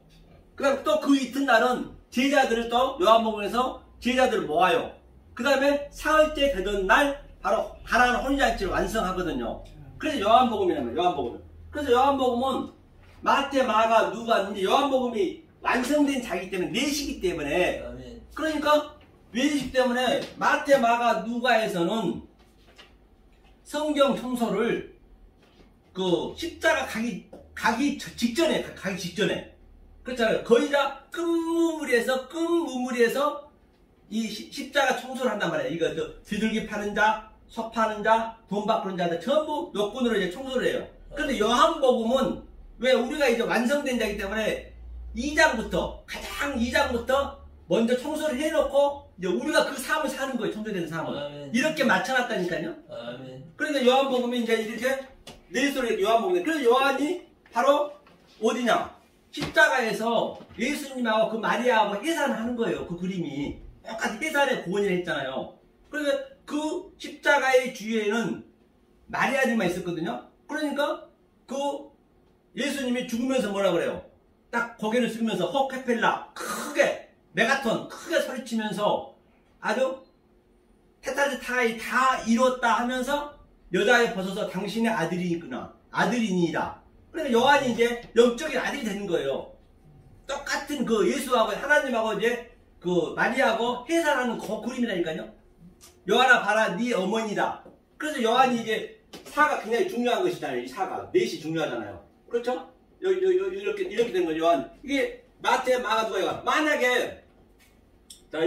그 다음 또 그 이튿날은 제자들을 또 요한복음에서 제자들을 모아요. 그 다음에 사흘째 되던 날 바로 가나안 혼인잔치를 완성하거든요. 그래서 요한복음이라면 요한복음. 그래서 요한복음은 마태, 마가, 누가 이제 요한복음이 완성된 자기 때문에 내시기 때문에 그러니까 외시기 때문에 마태, 마가, 누가에서는 성경 청소를 그 십자가 가기 직전에 그렇잖아요. 거의 다 끝무무리에서 이 십자가 청소를 한단 말이에요. 이거 비둘기 파는 자, 소 파는 자, 돈 바꾸는 자들 전부 요건으로 이제 청소를 해요. 그런데 요한복음은 왜 우리가 이제 완성된 자이기 때문에 2장부터 가장 2장부터 먼저 청소를 해놓고 이제 우리가 그 삶을 사는 거예요. 청소된 삶을 이렇게 맞춰놨다니까요. 그러니까 요한복음이 이제 이렇게 내리소리 요한복음인데 그래서 요한이 바로 어디냐? 십자가에서 예수님하고 그 마리아하고 해산하는 거예요. 그 그림이 똑같이 해산의 고언을 했잖아요. 그러니까 그 십자가의 주위에는 마리아들만 있었거든요. 그러니까 그 예수님이 죽으면서 뭐라 그래요? 딱 고개를 숙이면서 호케펠라 크게 메가톤 크게 소리치면서 아주 테타르타이 다 이뤘다 하면서 여자에 벗어서 당신의 아들이구나 아들이니이다. 그러니까 요한이 이제 영적인 아들이 되는 거예요. 똑같은 그 예수하고 하나님하고 이제 그 마리아하고 해산하는 그 그림이라니까요. 요한아 봐라 네 어머니다. 그래서 요한이 이제 사가 굉장히 중요한 것이잖아요. 이 사가 넷이 중요하잖아요. 그렇죠? 이렇게 된 거죠. 요한 이게 마태 마가 누가 만약에 자,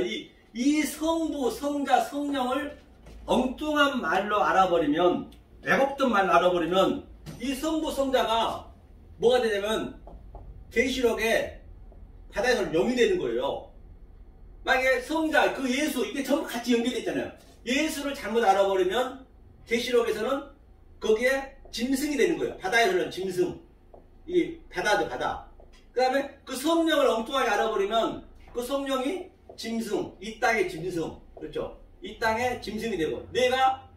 이 성부 성자 성령을 엉뚱한 말로 알아버리면 왜곡된 말로 알아버리면 이 성부 성자가 뭐가 되냐면 계시록에 바다에서 영이 되는 거예요. 만약에 성자 그 예수 이게 전부 같이 연결되어 있잖아요. 예수를 잘못 알아버리면 계시록에서는 거기에 짐승이 되는 거예요. 바다에서는 짐승 이 바다죠 바다. 그 다음에 그 성령을 엉뚱하게 알아버리면 그 성령이 짐승 이 땅의 짐승 그렇죠. 이 땅의 짐승이 되고 내가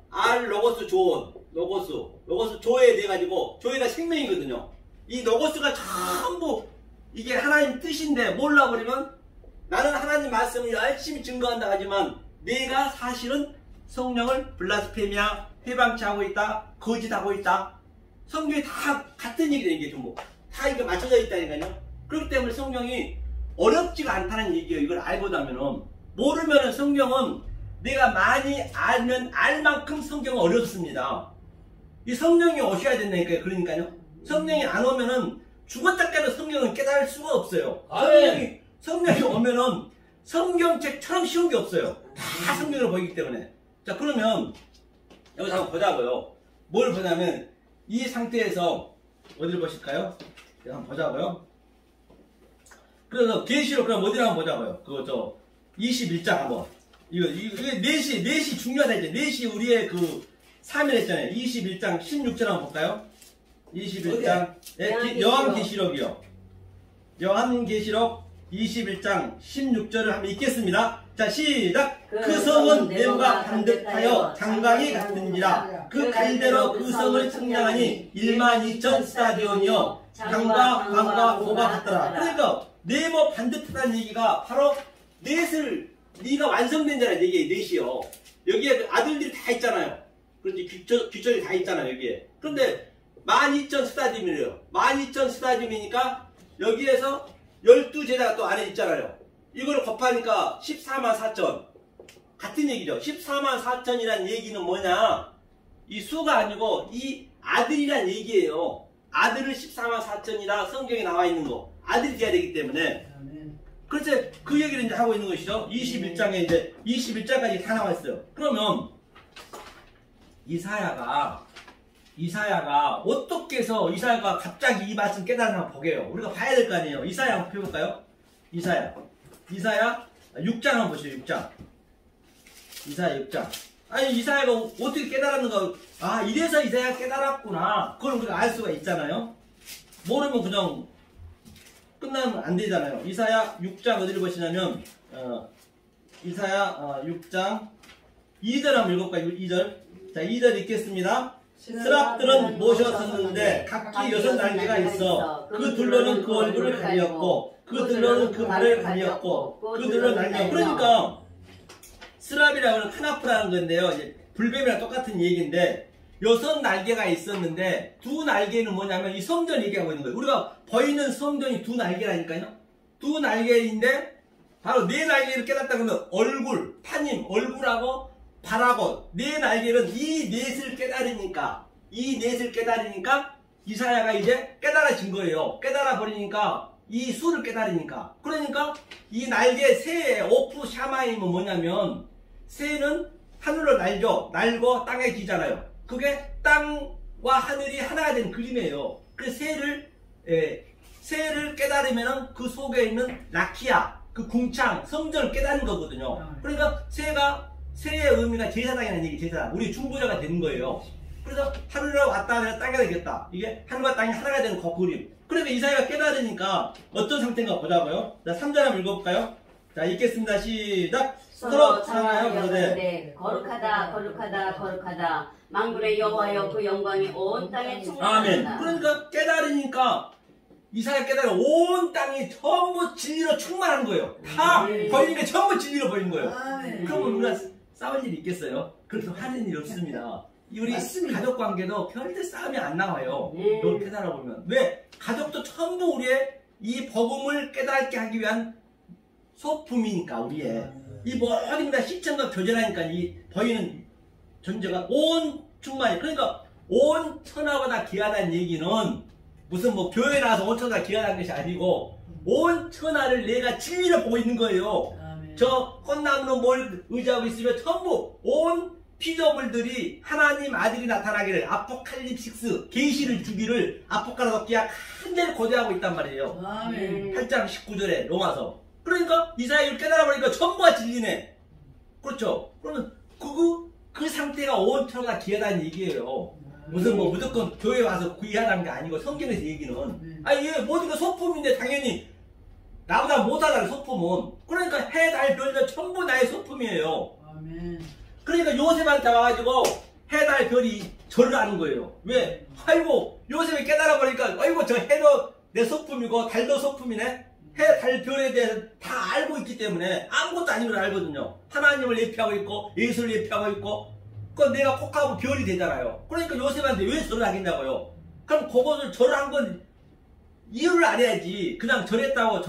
알 로고스 조온 로고스 조에 돼가지고 조에가 생명이거든요. 이 로고스가 전부 이게 하나님 뜻인데 몰라버리면 나는 하나님 말씀을 열심히 증거한다 하지만 내가 사실은 성령을 블라스페미아 회방치하고 있다 거짓하고 있다. 성경이 다 같은 얘기다. 이게 전부 다 이게 맞춰져 있다니까요. 그렇기 때문에 성경이 어렵지가 않다는 얘기예요. 이걸 알고 나면은 모르면은 성경은 내가 많이 알면 알 만큼 성경은 어렵습니다. 이 성령이 오셔야 된다니까요. 그러니까요. 성령이 안 오면은 죽었다 깨도 성경은 깨달을 수가 없어요. 성령이 오면은 성경책처럼 쉬운 게 없어요. 다 성경을 보이기 때문에. 자 그러면 여기서 한번 보자고요. 뭘 보냐면 이 상태에서 어디를 보실까요? 한번 보자고요. 그래서 계시록 그럼 어디를 한번 보자고요. 그거 21장 한번. 이게 4시 중요하다 이제. 4시 우리의 그 3일 했잖아요. 21장 16절 한번 볼까요? 21장 요한계시록이요. 요한계시록 21장 16절을 한번 읽겠습니다. 자 시작. 그 성은 네모가 반듯하여 장강이 같은지라 그 갈대로 그 성을 측량하니 12,000 스타디온이요 강과 광과 고가 같더라. 그러니까 네모 반듯하다는 얘기가 바로 넷을 네가 완성된 자라는 얘기예요. 넷이요. 여기에 아들들이 다 있잖아요. 그렇지 귀절이 다 있잖아요. 여기에. 그런데 12,000 스타디움이래요. 12,000 스타디움이니까 여기에서 12제자가 또 안에 있잖아요. 이걸 곱하니까 144,000. 같은 얘기죠. 14만 4천이라는 얘기는 뭐냐? 이 수가 아니고 이 아들이란 얘기예요. 아들을 14만 4천이라 성경에 나와 있는 거. 아들이 돼야 되기 때문에. 그래서 그 얘기를 이제 하고 있는 것이죠. 21장에 이제 21장까지 다 나와 있어요. 그러면 이사야가 어떻게 해서 이사야가 갑자기 이 말씀 깨달은 한번 보게요. 우리가 봐야 될 거 아니에요. 이사야 한번 펴볼까요? 이사야 6장 한번 보시죠. 6장. 이사야 6장. 아니 이사야가 어떻게 깨달았는가. 아 이래서 이사야가 깨달았구나. 그걸 우리가 알 수가 있잖아요. 모르면 그냥 끝나면 안 되잖아요. 이사야 6장 어디를 보시냐면 이사야 6장 2절 한번 읽어볼까요? 2절. 자 2절 읽겠습니다. 스랍들은 모셨었는데 각기 6날개가 있어. 그 둘러는 그 얼굴을 가리었고 그 둘러는 그 발을 가리었고 그 둘러는 날개. 그러니까 스랍이라고 하는 카나프라는 건데요. 이제 불뱀이랑 똑같은 얘기인데 6날개가 있었는데 2날개는 뭐냐면 이 성전 얘기하고 있는 거예요. 우리가 보이는 성전이 2날개라니까요. 2날개인데 바로 4날개를 깨닫다 그러면 얼굴, 타님, 얼굴하고 발하고 4날개는 이 넷을 깨달으니까 이사야가 이제 깨달아진 거예요. 깨달아 버리니까 이 수를 깨달으니까. 그러니까 이 날개 새의 오프 샤마임은 뭐냐면 새는 하늘로 날고 땅에 기잖아요. 그게 땅과 하늘이 하나가 된 그림이에요. 그래서 새를 깨달으면 그 속에 있는 라키아, 그 궁창, 성전을 깨닫는 거거든요. 그러니까 새의 의미가 제사장이라는 얘기, 제사장. 우리 중보자가 되는 거예요. 그래서 하늘로 왔다 내가 땅에 되겠다. 이게 하늘과 땅이 하나가 되는 그 그림. 그러니까 이사야가 깨달으니까 어떤 상태인가 보자고요. 자, 3절 한번 읽어볼까요? 자, 읽겠습니다. 시작. 서로 찬양하여 부르되 거룩하다 거룩하다 거룩하다 만군의 여호와여 그 영광이 온 땅에 충만하다. 아멘. 그러니까 깨달으니까 이사야 깨달아 온 땅이 전부 진리로 충만한 거예요. 다 보이는 게 전부 진리로 보이는 거예요. 그러면 우리가 싸울 일이 있겠어요? 그렇게 하는 일이 없습니다. 우리 가족 관계도 별대 싸움이 안 나와요. 이걸 깨달아 보면. 왜? 가족도 전부 우리의 이 복음을 깨닫게 하기 위한 소품이니까 우리의 이 모든 다 시청과 교제라니까 이 보이는 존재가 온 충만이. 그러니까 온 천하보다 귀하다는 얘기는 무슨 뭐 교회 나와서 온 천하가 귀하다는 것이 아니고 온 천하를 내가 진리로 보고 있는 거예요. 저 꽃나무는 뭘 의지하고 있으면 전부 온 피조물들이 하나님 아들이 나타나기를 아포칼립식스 계시를 주기를 아포칼립스야 간절히 고대하고 있단 말이에요. 8장 19절에 로마서. 그러니까 이사야를 깨달아보니까 전부가 진리네. 그렇죠? 그러면 그 상태가 온 천하가 귀하다는 얘기예요. 무슨 뭐 무조건 교회 와서 귀하다는 게 아니고 성경에서 얘기는 아니 얘 모든 게 소품인데 당연히 나보다 못하다는 소품은. 그러니까 해, 달, 별도 전부 나의 소품이에요. 그러니까 요셉한테 와가지고 해, 달, 별이 절을 하는 거예요. 왜? 아이고 요셉이 깨달아보니까 아이고 저 해도 내 소품이고 달도 소품이네. 해, 달, 별에 대해서 다 알고 있기 때문에 아무것도 아닌 걸 알거든요. 하나님을 예표하고 있고 예수를 예표하고 있고 그건 내가 콕하고 별이 되잖아요. 그러니까 요셉한테 왜 절을 하겠냐고요. 그럼 그것을 절을 한 건 이유를 알아야지. 그냥 절했다고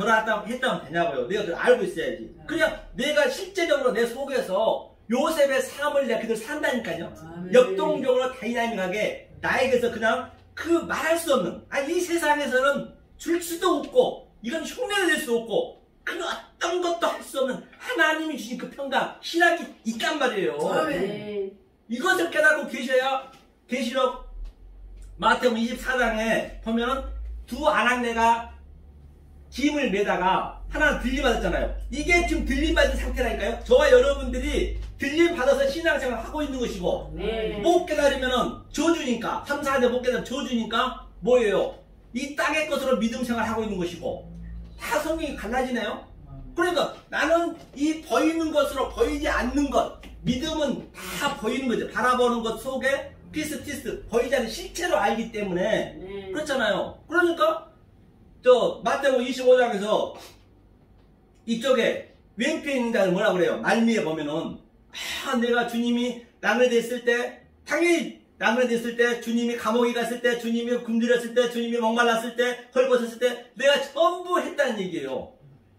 했다면 되냐고요. 내가 그걸 알고 있어야지. 그냥 내가 실제적으로 내 속에서 요셉의 삶을 내가 그대로 산다니까요. 역동적으로 다이나믹하게 나에게서 그냥 그 말할 수 없는 이 세상에서는 줄 수도 없고 이건 흉내를 낼 수 없고 그 어떤 것도 할 수 없는 하나님이 주신 그 평강 신학이 있단 말이에요. 이것을 깨닫고 계셔야 계시록 마태복음 24장에 보면은 두 아낙네가 짐을 메다가 하나는 들림받았잖아요. 이게 지금 들림받은 상태라니까요. 저와 여러분들이 들림받아서 신앙생활을 하고 있는 것이고 못 깨달으면은 저주니까 3, 4대 못 깨달으면 저주니까 뭐예요? 이 땅의 것으로 믿음 생활을 하고 있는 것이고 다 성경이 갈라지네요. 그러니까 나는 이 보이는 것으로 보이지 않는 것 믿음은 다 보이는 거죠. 바라보는 것 속에 피스티스 보이지 않는 실체로 알기 때문에 그렇잖아요. 그러니까 저 마태복음 25장에서 이쪽에 왼편에 있는 자는 뭐라 그래요? 말미에 보면은 내가 주님이 나그네됐을 때 당연히 나그네됐을 때 주님이 감옥에 갔을 때 주님이 굶주렸을 때 주님이 목말랐을 때 헐벗었을 때 내가 전부 했다는 얘기예요.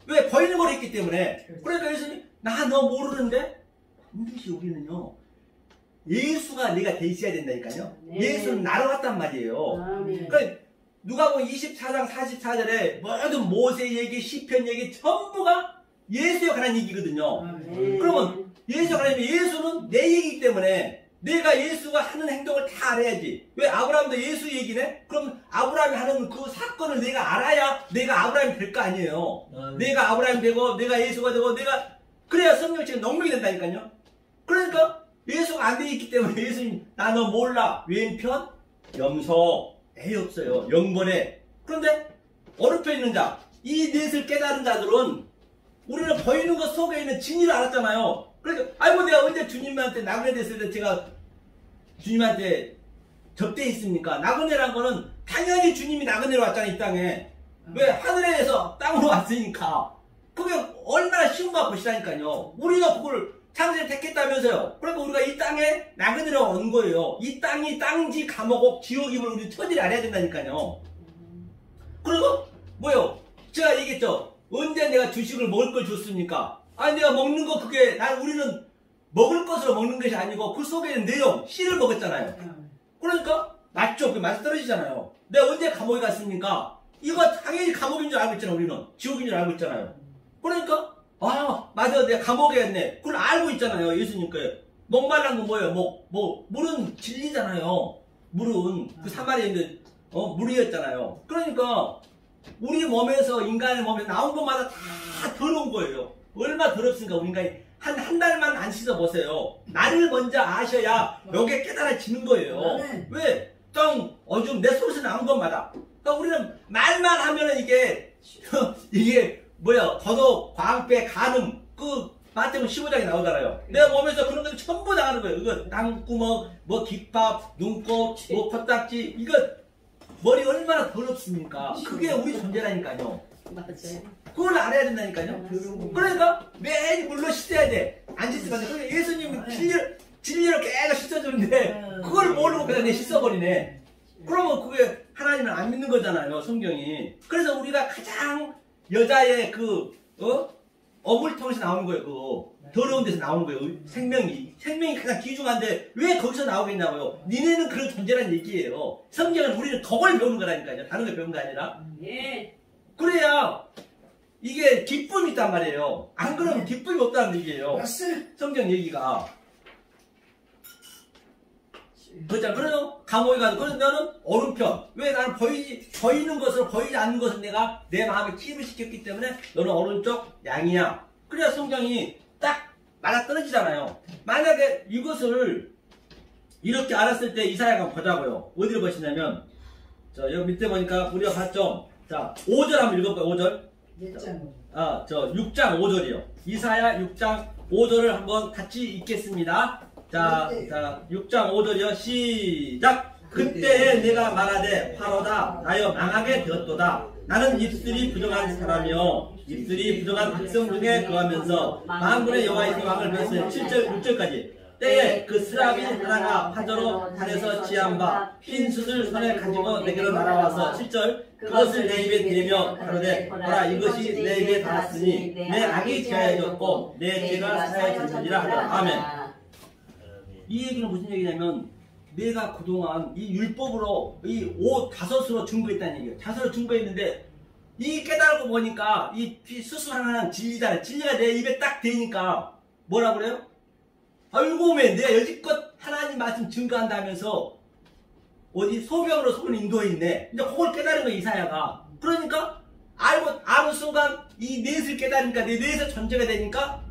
왜? 보이는 걸 했기 때문에. 그러니까 예수님이 나 너 모르는데? 반드시 우리는요 예수가 내가 돼 있어야 된다니까요. 네. 예수는 나로 왔단 말이에요. 아멘. 그러니까 누가복음 24장 44절에 모든 모세 얘기, 시편 얘기 전부가 예수에 관한 얘기거든요. 네. 그러면 예수가 관한 예수는 내 얘기이기 때문에 내가 예수가 하는 행동을 다 알아야지. 왜 아브라함도 예수 얘기네? 그럼 아브라함이 하는 그 사건을 내가 알아야 내가 아브라함이 될 거 아니에요. 내가 아브라함이 되고 내가 예수가 되고 내가 그래야 성경책이 농력이 된다니까요. 그러니까 예수가 안 돼 있기 때문에 예수님 나 너 몰라 왼편 염소 애 없어요 영벌에. 그런데 어렵게 있는 자 이 넷을 깨달은 자들은 우리는 보이는 것 속에 있는 진리를 알았잖아요. 그러니까 아이고 내가 언제 주님한테 나그네 됐을 때 제가 주님한테 접대했습니까? 나그네란 거는 당연히 주님이 나그네로 왔잖아요 이 땅에. 왜? 하늘에서 땅으로 왔으니까. 그게 얼마나 쉬운 거 보시라니까요. 우리가 그걸 창세를 택했다면서요. 그러니까 우리가 이 땅에 나그네로 온 거예요. 이 땅이 땅지 감옥 지옥임을 우리 처지를 알아야 된다니까요. 그리고 뭐요? 제가 얘기했죠. 언제 내가 주식을 먹을 걸 줬습니까? 아니 내가 먹는 거 그게 우리는 먹을 것으로 먹는 것이 아니고 그 속에 있는 내용 씨를 먹었잖아요. 그러니까 맞죠? 그 맛이 떨어지잖아요. 내가 언제 감옥에 갔습니까? 이거 당연히 감옥인 줄 알고 있잖아. 우리는 지옥인 줄 알고 있잖아요. 그러니까 아 맞아 내가 감옥에 갔네. 그걸 알고 있잖아요. 예수님께 목말란 건 뭐예요? 물은 진리잖아요. 물은 그 사마리아인데 물이었잖아요. 그러니까 우리 몸에서 인간의 몸에 나온 것마다 다 더러운 거예요. 얼마나 더럽습니까? 우리 인간이 한 달만 안 씻어보세요. 나를 먼저 아셔야 여기에 깨달아지는 거예요. 왜? 좀 내 속에서 나온 것마다. 그러니까 우리는 말만 하면은 이게 뭐야? 더덕, 광배, 간음, 마태복음 15장에 나오잖아요. 내 몸에서 그런 것들 전부 나가는 거예요. 이거 땅구멍, 깃밥, 눈곱, 코딱지, 이거 머리 얼마나 더럽습니까? 그게 우리 존재라니까요. 맞아요. 그걸 알아야 된다니까요. 그러니까 매일 물로 씻어야 돼. 안 씻으면 안 돼. 그러니까 예수님은 진리로 계속 씻어주는데 그걸 모르고 그냥 씻어버리네. 그러면 그게 하나님을 안 믿는 거잖아요. 성경이. 그래서 우리가 가장 여자의 어물통에서 나오는 거예요. 더러운 데서 나오는 거예요. 생명이 가장 귀중한데 왜 거기서 나오겠냐고요. 니네는 그런 존재란 얘기예요. 성경은 우리는 그걸 배우는 거라니까요. 다른 걸 배우는 게 아니라. 예. 그래야 이게 기쁨이 있단 말이에요. 안 그러면 기쁨이 없다는 얘기예요. 성경 얘기가. 그렇잖아. 그래서 감옥에 가서 그래서 너는 오른편. 왜? 나는 보이는 것으로 보이지 않는 것을 내가 내 마음에 치유를 시켰기 때문에 너는 오른쪽 양이야. 그래야 성경이 딱 맞아떨어지잖아요. 만약에 이것을 이렇게 알았을 때 이사야가 보자고요. 어디를 보시냐면 여기 밑에 보니까 우리가 봤죠. 자 5절 한번 읽어볼까요? 5절. 6장 5절이요. 이사야 6장 5절을 한번 같이 읽겠습니다. 자 6장 5절이요. 시작. 그때에 내가 말하되 화로다 나여 망하게 되었도다. 나는 입술이 부정한 사람이요 입술이 부정한 백성 중에 거하면서 만군의 여호와의 왕을 배웠어요. 7절 6절까지. 때에 그 스라비 하나가 화저로 달에서 지한 바 흰 숯을 손에 가지고 내게로 날아와서 7절 그것을 내 입에 대며 가로되 보라 이것이 내 입에 닿았으니 내 악이 제하여졌고 내 죄가 사하여졌느니라 하더라. 아멘. 이 얘기는 무슨 얘기냐면 내가 그동안 이 율법으로 이 옷 다섯으로 증거했다는 얘기예요. 다섯으로 증거했는데 이 깨달고 보니까 이 수술 하나는 진리잖아요. 진리가 내 입에 딱 대니까 뭐라 그래요? 아이고 왜 내가 여지껏 하나님 말씀 증거한다면서 어디 소병으로 손을 인도했네. 이제 그걸 깨달은 거야 이사야가. 그러니까 아는 순간 이 넷을 깨달으니까 내 넷의 존재가 되니까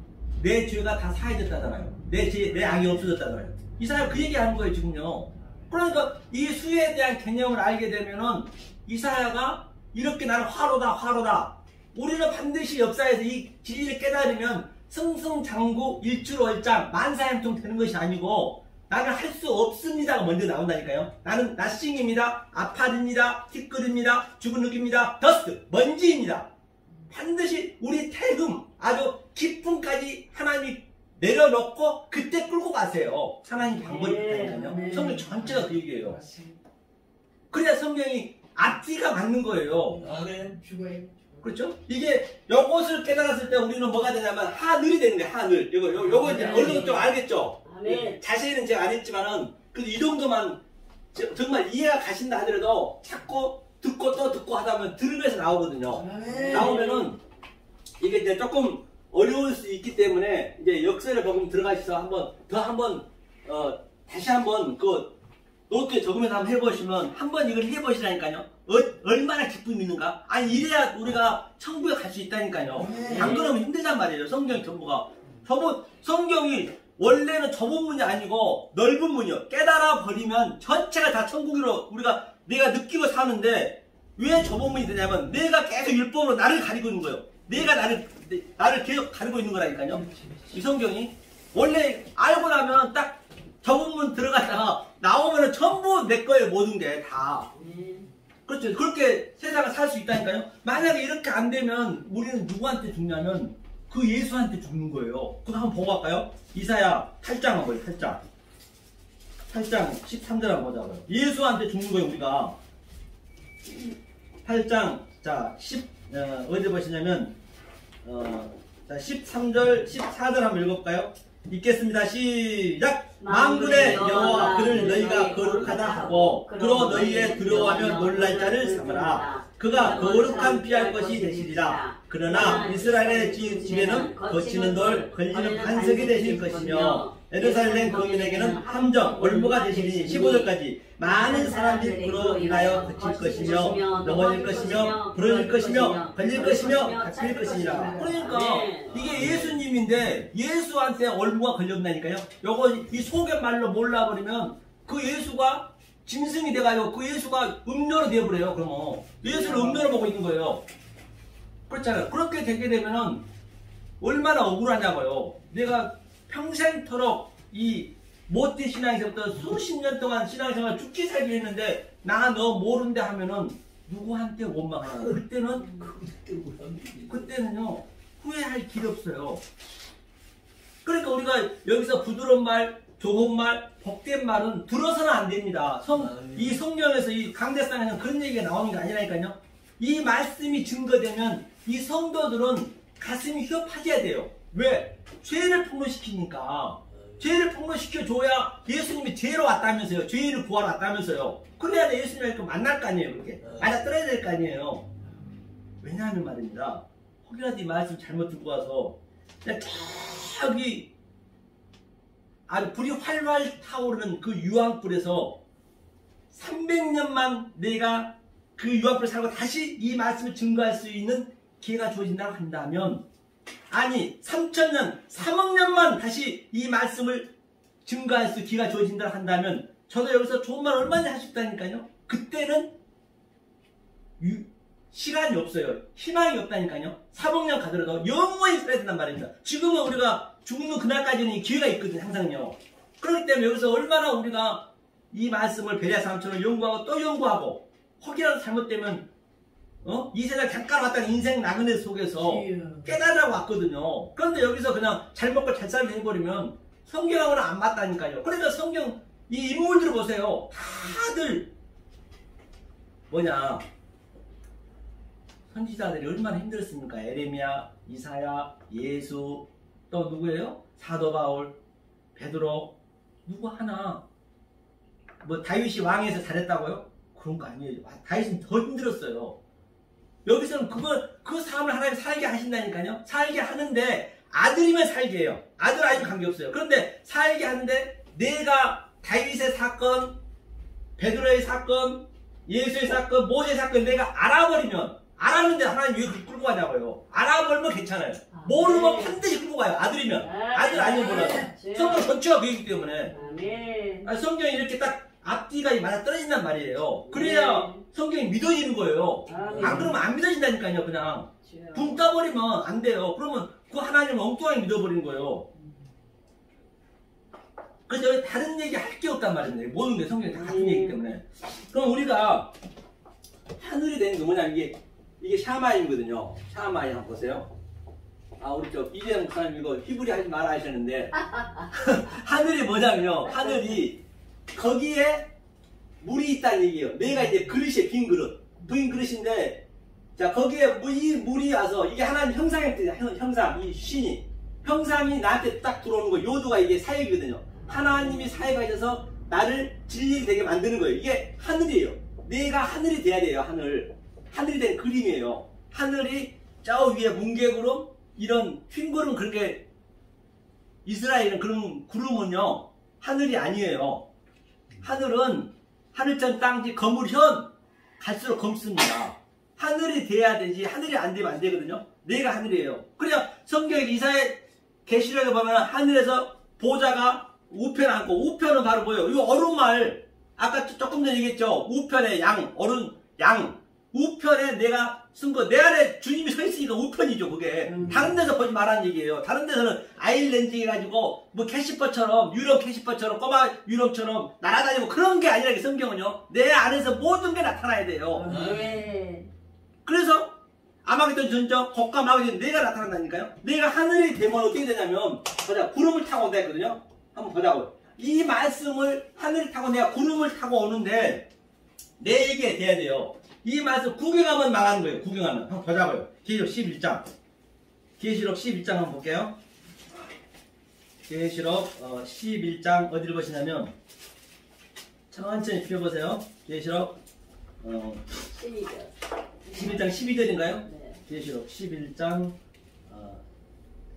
내 죄가 다 사해졌다잖아요. 내 악이 없어졌다잖아요. 이사야가 그 얘기하는 거예요 지금요. 그러니까 이 수에 대한 개념을 알게 되면은 이사야가 이렇게 나는 화로다. 우리는 반드시 역사에서 이 진리를 깨달으면 승승장구 일주월장 만사형통 되는 것이 아니고 나는 할 수 없습니다가 먼저 나온다니까요. 나는 낫싱입니다. 아파입니다. 티끌입니다. 죽은 흙입니다. 더스트 먼지입니다. 반드시 우리 태금 아주 깊음까지 하나님이 내려놓고 그때 끌고 가세요. 하나님 방법이 있다니까요. 성경 전체가 그 얘기예요. 그래야 성경이 앞뒤가 맞는 거예요. 아멘. 그렇죠? 이게 요것을 깨달았을 때 우리는 뭐가 되냐면 하늘이 되는 거예요. 하늘. 요거 이제 어느 정도 좀 알겠죠? 아멘. 자세히는 제가 안 했지만은 그래도 이 정도만 정말 이해가 가신다 하더라도 자꾸 듣고 또 듣고 하다 보면 들으면서 나오거든요. 나오면은 이게 이제 조금 어려울 수 있기 때문에 이제 역설의 복음 들어가셔서 한번 다시 한번 그 노트에 적으면서 한번 해보시면 한번 이걸 해보시라니까요. 얼마나 기쁨이 있는가? 아니 이래야 우리가 천국에 갈 수 있다니까요. 안 그러면 힘들단 말이에요. 성경 전부가. 성경이 원래는 좁은 문이 아니고 넓은 문이요. 깨달아 버리면 전체가 다 천국으로 우리가 내가 느끼고 사는데 왜 좁은 문이 되냐면 내가 계속 율법으로 나를 가리고 있는 거예요. 내가 나를 계속 가리고 있는 거라니까요. 이 성경이 원래 알고 나면 딱 좁은 문 들어갔다가 나오면은 전부 내 거예요. 모든 게 다. 그렇죠. 그렇게 세상을 살 수 있다니까요. 만약에 이렇게 안 되면 우리는 누구한테 죽냐면 그 예수한테 죽는 거예요. 그거 한번 보고 갈까요? 이사야 8장 한번 보여요. 8장 13절 한번 보자고요. 예수한테 죽는 거예요. 우리가 8장 자 어디 보시냐면 자 13절 14절 한번 읽어볼까요? 읽겠습니다. 시작! 만군의 여호와 그를 너희가 거룩하다 하고 그로 너희에 들어가면 놀랄 자를 삼으라. 그가 거룩한 피할 것이 되시리라. 그러나 이스라엘의 집에는 거치는 돌 걸리는 반석이 되실 것이며 예루살렘 거민에게는 함정 올무가 되시리니 15절까지 많은 사람들이 그로 인하여 거칠 것이며 넘어질 것이며 부러질 것이며 걸릴 것이며 다칠 것이니라. 그러니까 이게 예수님인데 예수한테 올무가 걸렸다니까요. 요거 이 속의말로 몰라버리면 그 예수가 짐승이 돼가지고 그 예수가 음료로 되어버려요. 그러면 예수를 음료로 보고 있는 거예요. 그렇잖아요. 그렇게 되게 되면은 얼마나 억울하냐고요. 내가 평생토록 이 모태 신앙에서부터 수십 년 동안 신앙생활 죽기 살기 했는데 나 너 모른데 하면은 누구한테 원망하나. 그때는요 후회할 길이 없어요. 그러니까 우리가 여기서 부드러운 말, 좋은 말, 복된 말은 들어서는 안 됩니다. 이 성경에서 이 강대상에는 그런 얘기가 나오는 게 아니라니까요. 이 말씀이 증거되면 이 성도들은 가슴이 휴업하셔야 돼요. 왜? 죄를 폭로시키니까. 죄를 폭로시켜줘야 예수님이 죄로 왔다면서요. 죄를 구하러 왔다면서요. 그래야 예수님을 만날 거 아니에요. 그렇게. 맞아 떨어야 될 거 아니에요. 왜냐하면 말입니다. 혹이라도 이 말씀 잘못 듣고 와서 그냥 저기 아주 불이 활활 타오르는 그 유황불에서 300년만 내가 그 유황불에 살고 다시 이 말씀을 증거할 수 있는 기회가 주어진다고 한다면 아니 3000년, 3억 년만 다시 이 말씀을 증거할 수 기회가 주어진다고 한다면 저도 여기서 좋은 말 얼마나 할 수 있다니까요. 그때는 시간이 없어요. 희망이 없다니까요. 3억 년 가더라도 영원히 살아야 된단 말입니다. 지금은 우리가 죽는 그날까지는 기회가 있거든요. 항상요. 그렇기 때문에 여기서 얼마나 우리가 이 말씀을 베레아 사람처럼 연구하고 또 연구하고 혹이라도 잘못되면 이 세상 잠깐 왔다는 인생 나그네 속에서 깨달으라고 왔거든요. 그런데 여기서 그냥 잘 먹고 잘 살게 해버리면 성경하고는 안 맞다니까요. 그러니까 성경 이 인물들을 보세요. 다들 뭐냐 선지자들이 얼마나 힘들었습니까? 에레미야, 이사야, 예수 또 누구예요? 사도 바울, 베드로 누구 하나 뭐 다윗이 왕에서 잘했다고요? 그런 거 아니에요. 다윗은 더 힘들었어요. 여기서는 그 삶을 하나님 살게 하신다니까요. 살게 하는데 아들이면 살게 해요. 아들 아니면 관계없어요. 그런데 살게 하는데 내가 다윗의 사건, 베드로의 사건, 예수의 사건, 모세의 사건 내가 알았는데 하나님 왜 그렇게 끌고 가냐고요. 알아버리면 괜찮아요. 모르면 반드시 끌고 가요. 아들이면. 아들 아니면 몰라요. 성경 전체가 그이기 때문에. 성경이 이렇게 딱 앞뒤가 맞아 떨어진단 말이에요. 그래야 성경이 믿어지는 거예요. 안 그러면 안 믿어진다니까요. 그냥 붕 떠버리면 안 돼요. 그러면 그 하나님을 엉뚱하게 믿어버리는 거예요. 그래서 여기 다른 얘기 할 게 없단 말입니다. 모든 게 성경이 다 같은 얘기이기 때문에. 그럼 우리가 하늘이 되는 게 뭐냐면 이게 샤마임이거든요. 샤마임 한번 보세요. 우리 이재영 목사님 이거 히브리 하지 마라 하셨는데 하늘이 뭐냐면요. 하늘이 거기에 물이 있다는 얘기예요. 내가 이제 그릇이에요. 빈 그릇인데 자, 거기에 이 물이 와서 이게 하나님 형상의 뜻이야. 형상, 이 신이. 형상이 나한테 딱 들어오는 거. 요도가 이게 사역이거든요. 하나님이 사역하셔서 나를 진리를 되게 만드는 거예요. 이게 하늘이에요. 내가 하늘이 돼야 돼요. 하늘이 된 그림이에요. 하늘이 저 위에 뭉게구름, 이런 흰구름, 그렇게 이스라엘은 그런 구름은요 하늘이 아니에요. 하늘은 하늘천 땅지 거물현 갈수록 검습니다. 하늘이 돼야 되지 하늘이 안 되면 안 되거든요. 내가 하늘이에요. 그래야 성경에 이사야 계시록에 보면 하늘에서 보좌가 우편 앉고, 우편은 바로 뭐예요? 이거 어른말, 아까 조금 전에 얘기했죠. 우편에 양, 어른 양, 우편에 내가 쓴 거, 내 안에 주님이 서 있으니까 우편이죠, 그게. 다른 데서 보지 말라는 얘기예요. 다른 데서는 아일랜드 해가지고, 뭐 캐시퍼처럼, 유럽 캐시퍼처럼, 꼬마 유럽처럼 날아다니고 그런 게 아니라, 성경은요. 내 안에서 모든 게 나타나야 돼요. 네. 그래서, 아마겟돈 전적, 곡과 마게돈 내가 나타난다니까요. 내가 하늘이 되면 어떻게 되냐면, 보자, 구름을 타고 온다 했거든요. 한번 보자고요. 이 말씀을 하늘을 타고 내가 구름을 타고 오는데, 내 얘기가 돼야 돼요. 이 말씀 구경하면 망하는 거예요. 구경하면. 한번 보자고요. 계시록 11장. 계시록 11장 한번 볼게요. 계시록 11장 어디를 보시냐면 천천히 펴보세요. 계시록 11장 12절인가요? 네. 계시록 11장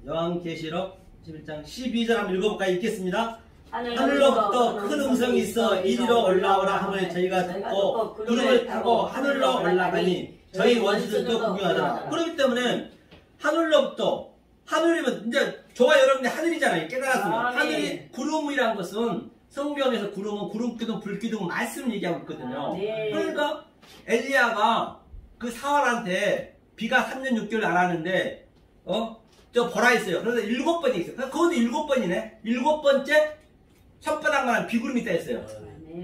요한계시록 11장 12절 한번 읽어볼까요? 읽겠습니다. 하늘로부터 큰 음성이 있어 이리로 올라오라 하면 저희가 듣고 구름을 타고 하늘로 올라가니 저희 원수들도 구경하더라. 그렇기 때문에 하늘로부터, 하늘이면 이제 저와 여러분이 하늘이잖아요. 깨달았으면. 하늘이 구름이라는 것은 성경에서 구름은 구름기둥 불기둥 말씀 얘기하고 있거든요. 그러니까 엘리야가 그 사활한테 비가 3년 6개월 안 하는데 저 보라 했어요. 그래서 7번이 있어요. 그것도 7번이네. 7번째 혓바닥만한 비구름이 있다 했어요.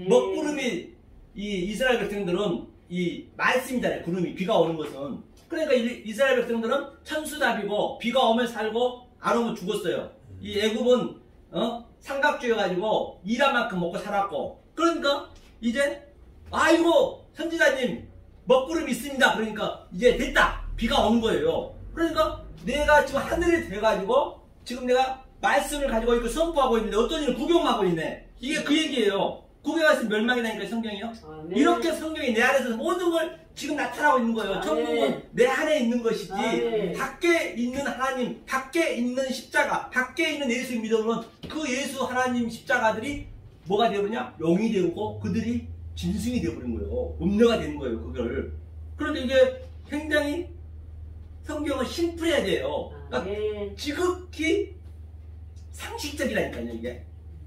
먹구름이 이 이스라엘 백성들은 이 말씀이잖아요. 구름이 비가 오는 것은. 그러니까 이스라엘 백성들은 천수답이고 비가 오면 살고 안 오면 죽었어요. 이 애굽은 삼각주여가지고 일한 만큼 먹고 살았고. 그러니까 이제 아이고 선지자님 먹구름이 있습니다. 그러니까 이제 됐다. 비가 오는 거예요. 그러니까 내가 지금 하늘이 돼가지고 지금 내가 말씀을 가지고 있고 선포하고 있는데 어떤 일은 구경하고 있네. 이게 그 얘기예요. 구경했으면 멸망이 나니까 성경이요. 이렇게 성경이 내 안에서 모든 걸 지금 나타나고 있는 거예요. 천국은 내 안에 있는 것이지 밖에 있는 하나님, 밖에 있는 십자가, 밖에 있는 예수 믿어보면 그 예수 하나님 십자가들이 뭐가 되어버리냐? 영이 되고 그들이 짐승이 되어버린 거예요. 음료가 되는 거예요. 그걸. 그런데 이게 굉장히 성경은 심플해야 돼요. 그러니까 지극히 상식적이라니까요. 이게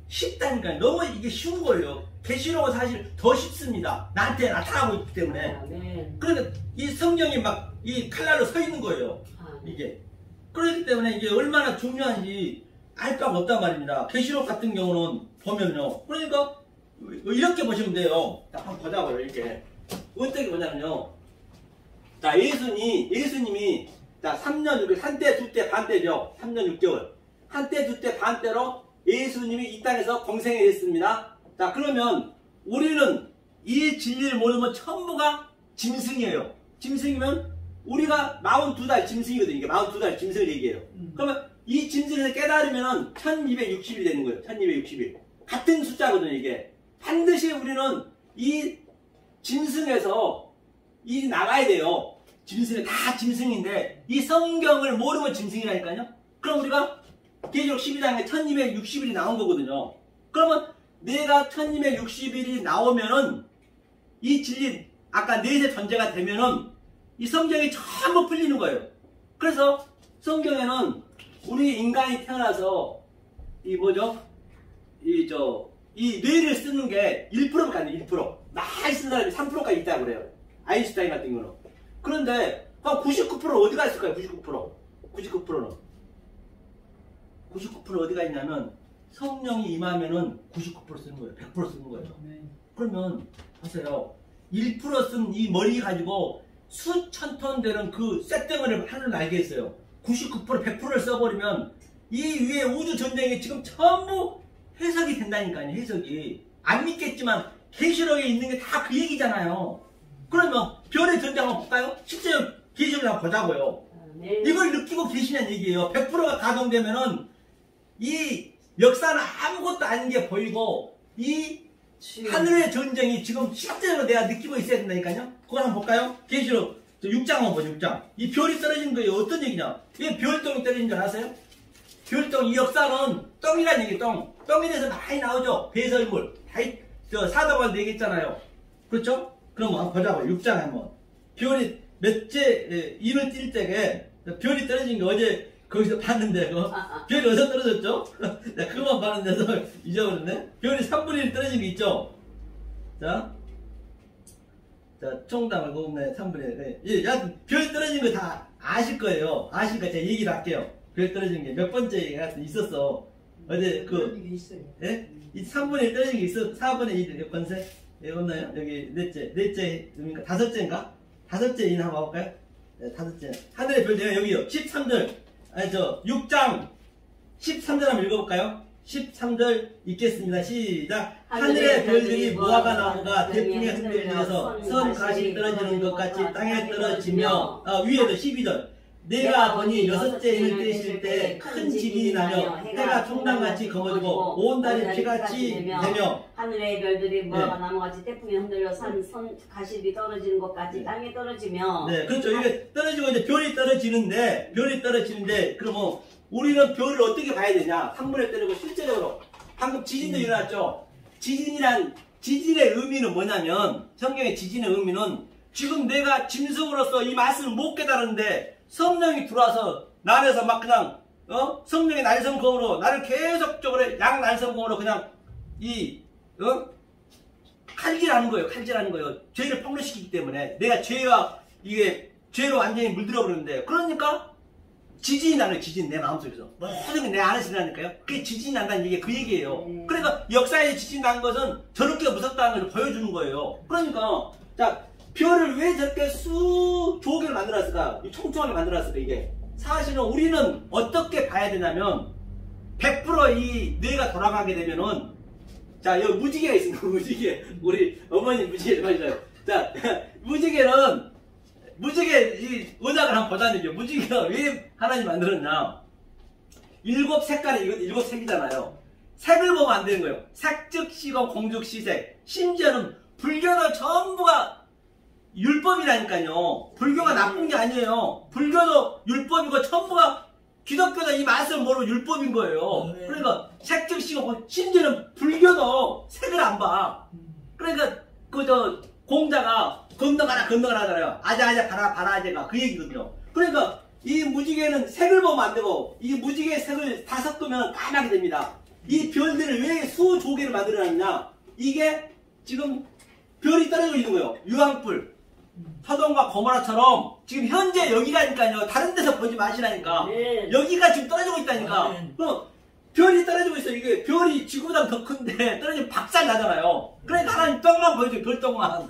쉽다니까요. 너무 이게 쉬운 거예요. 계시록은 사실 더 쉽습니다. 나한테 나타나고 있기 때문에. 그러니까 이 성경이 막 이 칼날로 서 있는 거예요. 이게. 그렇기 때문에 이게 얼마나 중요한지 알 바가 없단 말입니다. 계시록 같은 경우는 보면요. 그러니까 이렇게 보시면 돼요. 자, 한번 보자고요. 이렇게. 어떻게 보냐면요. 자, 예수님이 자, 3년 6개월, 한때, 두때, 반때죠. 3년 6개월. 한때, 두때, 반때로 예수님이 이 땅에서 공생이 됐습니다. 자, 그러면 우리는 이 진리를 모르면 전부가 짐승이에요. 짐승이면 우리가 42달 짐승이거든요. 이게 42달 짐승을 얘기해요. 그러면 이 짐승을 깨달으면 1260일이 되는 거예요. 1260일. 같은 숫자거든요, 이게. 반드시 우리는 이 짐승에서 이 나가야 돼요. 짐승이 다 짐승인데 이 성경을 모르면 짐승이라니까요. 그럼 우리가 계시록 12장에 1260일이 나온 거거든요. 그러면 내가 1260일이 나오면은 이 진리 아까 넷의 존재가 되면은 이 성경이 전부 풀리는 거예요. 그래서 성경에는 우리 인간이 태어나서 이 뭐죠? 이 뇌를 쓰는 게 1%밖에 안 돼요. 1%. 많이 쓰는 사람이 3%까지 있다고 그래요. 아인슈타인 같은 경우는. 그런데 99%는 어디가 있을까요? 99%는 99% 어디가 있냐면 성령이 임하면은 99% 쓰는 거예요. 100% 쓰는 거예요. 그러면 보세요. 1% 쓴 이 머리 가지고 수천 톤 되는 그 쇳덩어리를 하늘 날개 했어요. 99% 100%를 써버리면 이 위에 우주 전쟁이 지금 전부 해석이 된다니까요. 해석이. 안 믿겠지만 계시록에 있는 게 다 그 얘기잖아요. 그러면 별의 전쟁 한번 볼까요? 실제 계시를 한번 보자고요. 네. 이걸 느끼고 계시냐는 얘기예요. 100%가 가동되면은 이 역사는 아무것도 아닌 게 보이고 이 하늘의 전쟁이 지금 실제로 내가 느끼고 있어야 된다니까요. 그걸 한번 볼까요? 계시록 6장 한번 보죠. 6장. 이 별이 떨어지는 거예요. 어떤 얘기냐? 왜 별똥이 떨어지는 줄 아세요? 별똥, 이 역사는 똥이라는 얘기, 똥. 똥에 대해서 많이 나오죠. 배설물. 사도관도 얘기했잖아요. 그렇죠? 그럼 한번 보자고요. 6장 한번. 별이 몇째 인을 뛸 때에 별이 떨어진 게 어제 거기서 봤는데 별이 어디서 떨어졌죠? 나 그거만 봤는데도 잊어버렸네. 별이 3분의 1 떨어진 게 있죠? 자, 총당을 그거네 3분의 1. 예, 별 떨어진 거 다 아실 거예요. 아시니까 제가 얘기를 할게요. 별 떨어진 게 몇 번째 있었어. 어제 예? 이 3분의 1 떨어진 게 있어. 4분의 1 번세? 예, 없나요? 여기 넷째, 다섯째인가? 다섯째 인 한번 볼까요? 네, 다섯째. 하늘의 별들, 여기요. 13절. 아니, 6장 13절 한번 읽어볼까요? 13절 읽겠습니다. 시작. 하늘의 별들이 무화과 나무가 태풍에 흔들려서 선 가시 떨어지는 것 같이 땅에 떨어지며, 위에도 12절. 내가 보니 여섯째 인을 떼실 때 큰 지진이 나며 해가 총당같이 검어지고 온 달이 피같이 되며 하늘의 별들이 무화과 나무같이 태풍에 흔들려 선 가시비 떨어지는 것 같이 땅에 떨어지며. 네, 그렇죠. 이게 떨어지고 이제 별이 떨어지는데 그러면 우리는 별을 어떻게 봐야 되냐? 상문에 때리고 실제적으로 방금 지진도 일어났죠. 지진의 의미는 뭐냐면 성경의 지진의 의미는 지금 내가 짐승으로서 이 말씀을 못 깨달았는데 성령이 들어와서 나 안에서 막 그냥 성령의 날성검으로 나를 계속적으로 양날성검으로 그냥 칼질하는 거예요. 죄를 폭로시키기 때문에 내가 죄로 완전히 물들어 버렸는데 그러니까 지진이 나는 지진 내 마음속에서 모든 게 내 안에서 나니까요. 그게 지진이 난다는 얘기 그 얘기예요. 그러니까 역사에 지진 난 것은 저렇게 무섭다는 것을 보여주는 거예요. 그러니까 자. 별을 왜 저렇게 조개를 만들었을까? 총총하게 만들었을까, 이게? 사실은 우리는 어떻게 봐야 되냐면, 100% 이 뇌가 돌아가게 되면은, 자, 여기 무지개가 있습니다, 무지개. 우리 어머니 무지개 좀 하시죠. 자, 무지개, 이 은학을 한번 보자는 얘기예요. 무지개가 왜 하나님 만들었냐? 7색깔이, 7색이잖아요. 색을 보면 안 되는 거예요. 색즉시고 공즉시색. 심지어는 불교도 전부가 율법이라니까요. 불교가 나쁜 게 아니에요. 불교도 율법이고 전부가 기독교도 이 말씀을 모르고 율법인 거예요. 그러니까 색즉시고 심지어는 불교도 색을 안 봐. 그러니까 공자가 건너가라 하잖아요. 아자 봐라 아재가 그 얘기거든요. 그러니까 이 무지개는 색을 보면 안 되고 이 무지개 색을 다 섞으면 까맣게 됩니다. 이 별들을 왜 수조개를 만들어놨냐? 이게 지금 별이 떨어지고 있는 거예요. 유황불. 서돔과 고모라처럼 지금 현재 여기라니까요. 다른 데서 보지 마시라니까. 네. 여기가 지금 떨어지고 있다니까. 그럼 별이 떨어지고 있어요. 이게 별이 지구보다 더 큰데 떨어지면 박살 나잖아요. 그러니까 하나님 떡만 보여줘요. 별떡만.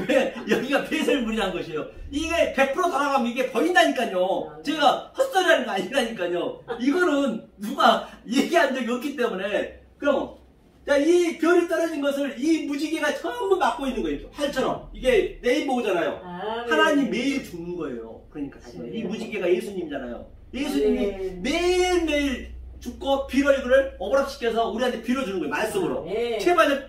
왜 여기가 배설물이라는 것이에요. 이게 100% 돌아가면 이게 보인다니까요. 제가 헛소리하는 거 아니라니까요. 이거는 누가 얘기한 적이 없기 때문에. 그럼 자, 이 별이 떨어진 것을 이 무지개가 전부 막고 있는 거예요. 활처럼. 이게 레인보우잖아요. 하나님 매일 죽는 거예요. 그러니까 이 무지개가 예수님이잖아요. 예수님이 매일매일 죽고 비로 이거를 오버랩시켜서 우리한테 빌어주는 거예요. 말씀으로. 제발 좀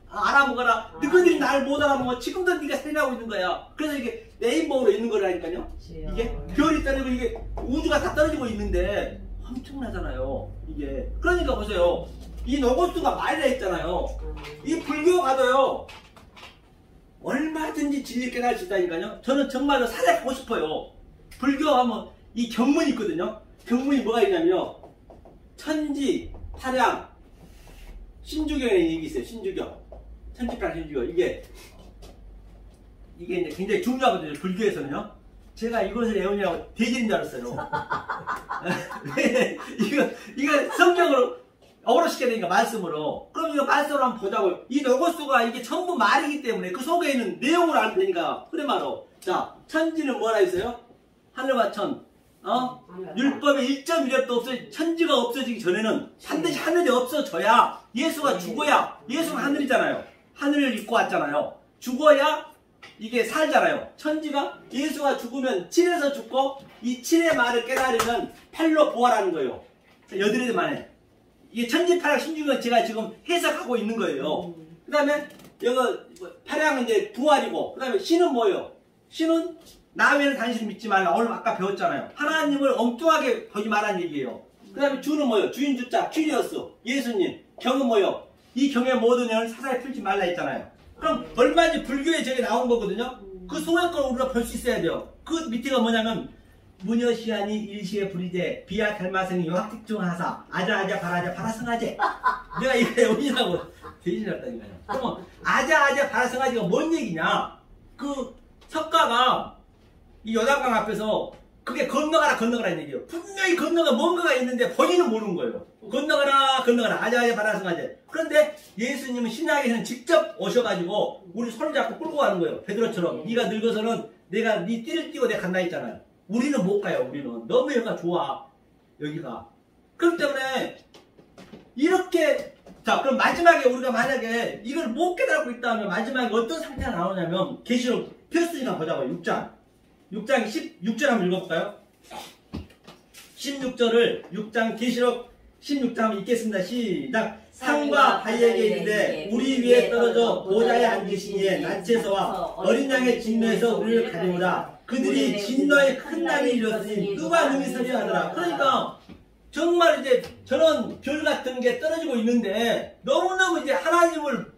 알아보거라. 너희들이 나를 못 알아보고 지금도 네가 살아나고 있는 거야. 그래서 이게 레인보우로 있는 거라니까요. 이게 별이 떨어지고 이게 우주가 다 떨어지고 있는데 엄청나잖아요. 이게. 그러니까 보세요. 이 로고스가 말이라 했잖아요. 이 불교 가도요. 얼마든지 진리 깨달을 수 있다니까요. 저는 정말로 살아가고 싶어요. 불교 하면 이 경문이 있거든요. 경문이 뭐가 있냐면요. 천지, 타량, 신주경에 얘기 있어요. 신주경. 천지타량, 신주경. 이게 이제 굉장히 중요하거든요. 불교에서는요. 제가 이것을 외우냐고 대질인 줄 알았어요. 이거 성경으로 어그로시켜야 되니까 말씀으로. 그럼 이거 말씀으로 한번 보자고요. 이 로고스가 이게 전부 말이기 때문에 그 속에 있는 내용을 알면 되니까. 그래 말로. 자, 천지는 뭐라 했어요? 하늘과 천. 율법에 1.1엽도 없어지, 천지가 없어지기 전에는 반드시 하늘이 없어져야 예수가 죽어야, 예수는 하늘이잖아요. 하늘을 입고 왔잖아요. 죽어야 이게 살잖아요. 천지가 예수가 죽으면 7에서 죽고 이 7의 말을 깨달으면 8로 부활하는 거예요. 여드레드 만에. 이게 천지팔약 신중은 제가 지금 해석하고 있는 거예요. 그 다음에 여기 팔약은 이제 부활이고, 그 다음에 신은 뭐예요? 신은 나 외에는 당신을 믿지 말라. 오늘 아까 배웠잖아요. 하나님을 엉뚱하게 보지 말라는 얘기예요. 그 다음에 주는 뭐예요? 주인 주자, 큐리어스, 예수님. 경은 뭐예요? 이 경의 모든 영을 사사에 풀지 말라 했잖아요. 그럼 얼마든지 불교에 저게 나온 거거든요. 그 속의 걸 우리가 볼 수 있어야 돼요. 그 밑에가 뭐냐면 무녀시하니 일시에 불이제 비아 닮아생이 요학특중하사 아자아자 바라자 바라성하제. 내가 이거 여기라고 대신했다니까요. 그러면 아자아자 바라성하제가 뭔 얘기냐? 그 석가가 이 여당강 앞에서 그게 건너가라 건너가라는 얘기예요. 분명히 건너가 뭔가가 있는데 본인은 모르는 거예요. 건너가라 건너가라 아자아자 바라성하제. 그런데 예수님은 신약에서는 직접 오셔가지고 우리 손을 잡고 끌고 가는 거예요. 베드로처럼 네가 늙어서는 내가 네 띠를 띠고 내가 간다 했잖아요. 우리는 못 가요. 우리는 너무 여기가 좋아. 여기가. 그렇기 때문에 이렇게 자 그럼 마지막에 우리가 만약에 이걸 못 깨닫고 있다면 마지막에 어떤 상태가 나오냐면 계시록 필수시간 보자고요. 6장 16절 한번 읽어볼까요? 16절을 6장 계시록 16장 한번 읽겠습니다. 시작. 상과 바위에게 이르되 우리 위에 떨어져 보좌에 앉으시니에 낯에서와 어린 양의 진노에서 우리를 가져오라. 그들이 진노의 큰 날이 이르렀으니 누가 능히 서리야 하더라. 그러니까 정말 이제 저런 별 같은 게 떨어지고 있는데 너무너무 이제 하나님을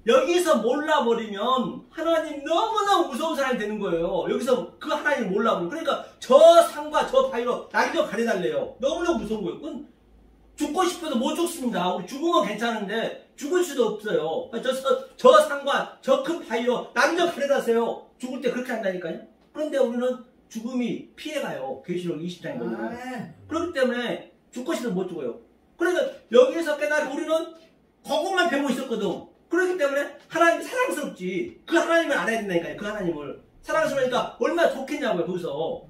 여기서 몰라버리면 하나님 너무너무 무서운 사람이 되는 거예요. 여기서 그 하나님을 몰라버리면. 그러니까 저 산과 저 바위로 날 좀 가려달래요. 너무너무 무서운 거예요. 그건 죽고 싶어도 못 죽습니다. 우리 죽으면 괜찮은데 죽을 수도 없어요. 저 산과 저 큰 바위로 날 좀 가려다세요. 죽을 때 그렇게 한다니까요. 그런데 우리는 죽음이 피해가요. 계시록 20장에 보면. 그렇기 때문에 죽고 싶어도 못 죽어요. 그러니까 여기에서 깨달은 우리는 그것만 배우고 있었거든. 그렇기 때문에 하나님이 사랑스럽지. 그 하나님을 알아야 된다니까요. 그 하나님을. 사랑스러우니까 얼마나 좋겠냐고요. 거기서.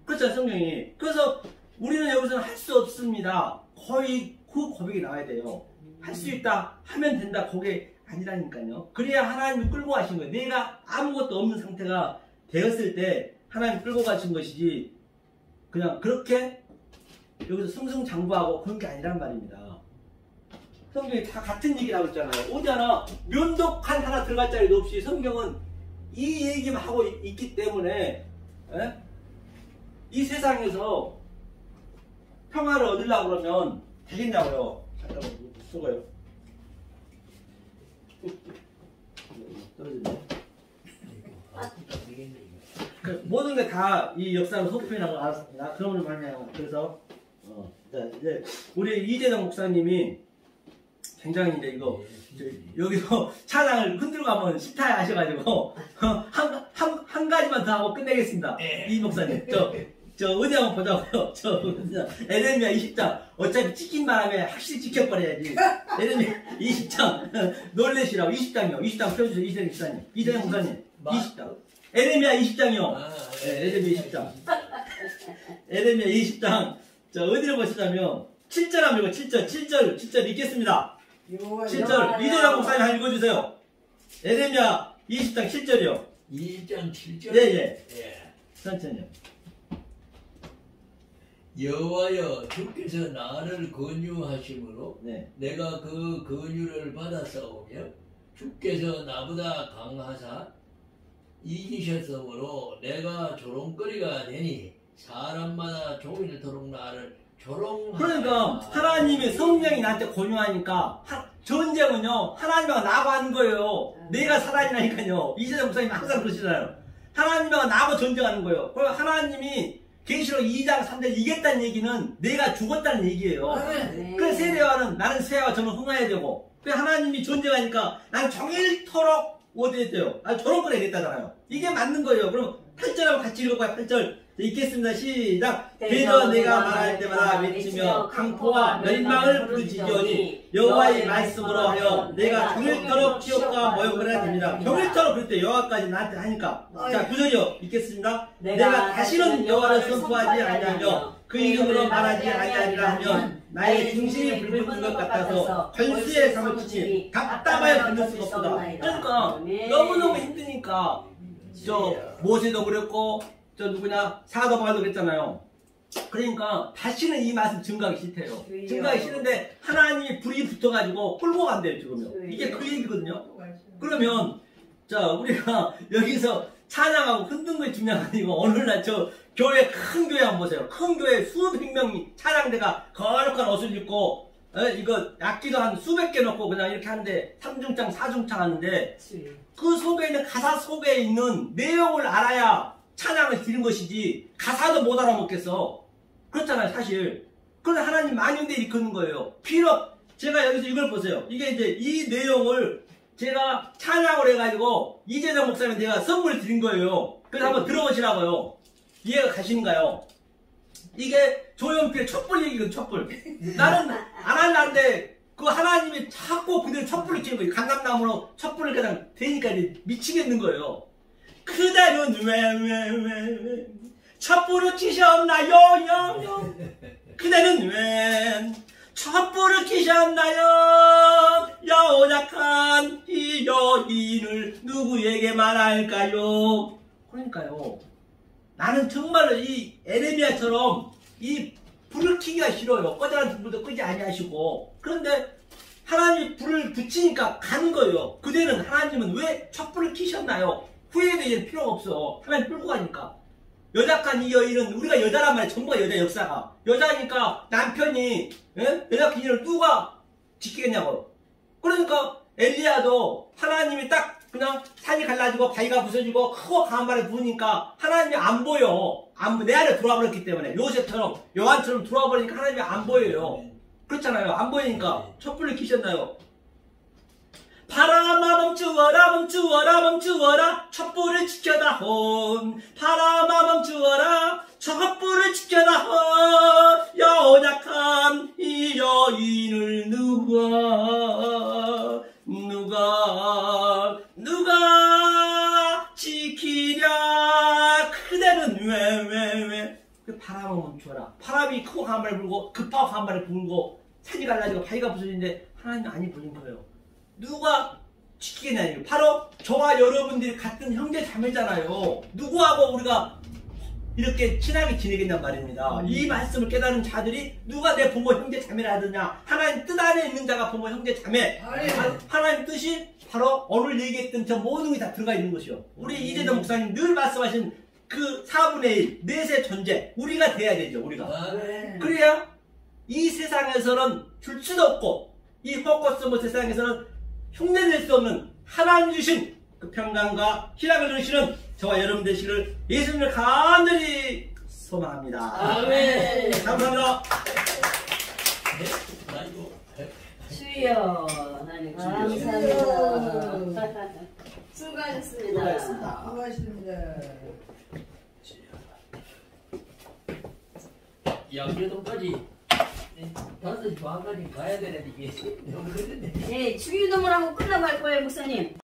그렇죠. 성경이. 그래서 우리는 여기서는 할 수 없습니다. 거의 그 고백이 나와야 돼요. 할 수 있다 하면 된다. 그게 아니라니까요. 그래야 하나님이 끌고 가신 거예요. 내가 아무것도 없는 상태가 되었을 때 하나님 끌고 가신 것이지 그냥 그렇게 여기서 승승장구하고 그런 게 아니란 말입니다. 성경이 다 같은 얘기라고 했잖아요. 어디 하나 면독한 하나 들어갈 자리도 없이 성경은 이 얘기만 하고 있기 때문에 이 세상에서 평화를 얻으려고 그러면 되겠냐고요. 잠깐만 쏘고요. 떨어지네. 모든 게 다 이 역사로 소표라는 걸 알았습니다. 그러면 말이에요. 그래서 이제 우리 이재정 목사님이 굉장히 이제 이거 여기서 차량을 흔들고 가면 싫다 하셔가지고 한 가지만 더 하고 끝내겠습니다. 이 목사님 저 어디 한번 보자고요. 저 에레미야 20장 어차피 찍힌 바람에 확실히 찍혀버려야지. 에레미야 20장 놀래시라고. 20장이요. 20장 펴주세요. 이재정 목사님. 이재정 목사님 20장. 에레미야 20장이요. 에레미야 20장. 에레미야 20장. 자, 어디를 보시자면 7절 한번 읽어. 7절 읽겠습니다. 7절. 이재정 목사님 한번 읽어주세요. 에레미야 20장 7절이요. 2장 7절? 예. 천천히요. 여호와여 주께서 나를 권유하심으로 네. 내가 그 권유를 받았사오며 주께서 나보다 강하사 이기셨으므로 내가 조롱거리가 되니 사람마다 종일토록 나를 조롱하라. 그러니까 하나님의 성령이 나한테 권유하니까 전쟁은요 하나님과 나하고 하는 거예요. 내가 살아있나니까요. 이재정 목사님 항상 그러시잖아요. 하나님과 나하고 전쟁하는 거예요. 그리고 하나님이 계시록 2장 3절 이겼다는 얘기는 내가 죽었다는 얘기예요. 그래서 세례와는 나는 세례와 저는 흥해야 되고, 그래서 하나님이 존재하니까 난 종일토록 어디에 돼요? 난 조롱거리가 됐다잖아요. 이게 맞는 거예요. 그럼 8절 한번 같이 읽어봐요. 8절 읽겠습니다. 시작. 대저 내가 말할 때마다 외치며 강포와 멸망을 부르짖으니 여호와의 말씀으로 하여 내가 경일토록 기업과 모욕을 해야 됩니다. 경일토록 그럴 때 여호와까지 나한테 하니까. 자 9절이요. 읽겠습니다. 내가 다시는 여호와를 선포하지 아니하며 그 이름으로 말하지 아니하리라 하면 나의 중심이 불붙는 것 같아서 걸수에 사무치니 답답하여 붙을 수가 없다. 그러니까 너무너무 힘드니까 저 모세도 그랬고 저 누구냐 사도바울도 그랬잖아요. 그러니까 다시는 이 맛을 증가하기 싫대요. 증가하기 싫은데 하나님이 불이 붙어가지고 끌고 간대요 지금요. 이게 그 얘기거든요. 그러면 자 우리가 여기서 찬양하고 흔든 게 중요한 게 아니고 오늘날 저 교회 큰 교회 한번 보세요. 큰 교회 수백 명이 찬양대가 거룩한 옷을 입고 이거 악기도 한 수백 개 넣고 그냥 이렇게 하는데 3중창 4중창 하는데 그 속에 있는 가사 속에 있는 내용을 알아야 찬양을 드리는 것이지 가사도 못 알아먹겠어. 그렇잖아요 사실. 그런데 하나님 만인데 일컫는 거예요. 비록 제가 여기서 이걸 보세요. 이게 이제 이 내용을 제가 찬양을 해가지고 이재정 목사님 제가 선물을 드린 거예요. 그래서 한번 들어보시라고요. 이해가 가시는가요? 이게 조용필의 촛불 얘기거든 촛불. 나는 안 할란데 그 하나님이 자꾸 그대로 촛불을 켜는 거예요. 감람나무로 촛불을 그냥 대니까 이제 미치겠는 거예요. 그대는 왜 촛불을 켜셨나요? 그대는 왜 촛불을 켜셨나요? 여약한 이 여인을 누구에게 말할까요? 그러니까요. 나는 정말로 이 에레미야처럼 이 불을 켜기가 싫어요. 꺼져라는 불도 끄지 아니하시고. 그런데 하나님이 불을 붙이니까 가는 거예요. 그대는 하나님은 왜 촛불을 켜셨나요? 후회되는 필요가 없어. 하나님 끌고 가니까. 여작한 이 여인은 우리가 여자란 말이야. 전부가 여자 역사가. 여자니까 남편이 여작한 이 여인을 누가 지키겠냐고. 그러니까 엘리야도 하나님이 딱 그냥 산이 갈라지고 바위가 부서지고 크고 강한 바람이 부으니까 하나님이 안 보여. 내 안에 들어와 버렸기 때문에 요셉처럼 요한처럼 들어와 버리니까 하나님이 안 보여요. 그렇잖아요. 안 보이니까 촛불을 켜셨나요? 바람아 멈추어라 멈추어라 멈추어라 촛불을 지켜다 혼 바람아 멈추어라 촛불을 지켜다 혼 여약한 이 여인을 누가 지키랴 그대는 왜 그 바람아 멈추어라. 바람이 크고 강한 바람이 불고 급하고 강한 바람이 불고 산이 갈라지고 바위가 부서지는데 하나님 안이 보인 거예요. 누가 지키겠냐니 바로 저와 여러분들이 같은 형제 자매잖아요. 누구하고 우리가 이렇게 친하게 지내겠냔 말입니다. 이 말씀을 깨달은 자들이 누가 내 부모 형제 자매라 하느냐. 하나님 뜻 안에 있는 자가 부모 형제 자매. 하나님 뜻이 바로 오늘 얘기했던 저 모든 게 다 들어가 있는 것이요. 우리 이재정 목사님 늘 말씀하신 그 4분의 1 넷의 존재 우리가 돼야 되죠. 우리가 그래야 이 세상에서는 줄 수도 없고 이 헛것스모 세상에서는 흉내낼 수 없는 하나님 주신 그 평강과 희락을 주시는 저와 여러분 되시기를 예수님을 간절히 소망합니다. 아멘. 감사합니다. 주여 하나님 감사합니다. 수고하셨습니다. 수고하셨습니다. 양재동까지 5시 반까지 가야 되는데 이게 너무 늦는데. 네, 주기도문하고 끝나고 갈 거예요, 목사님.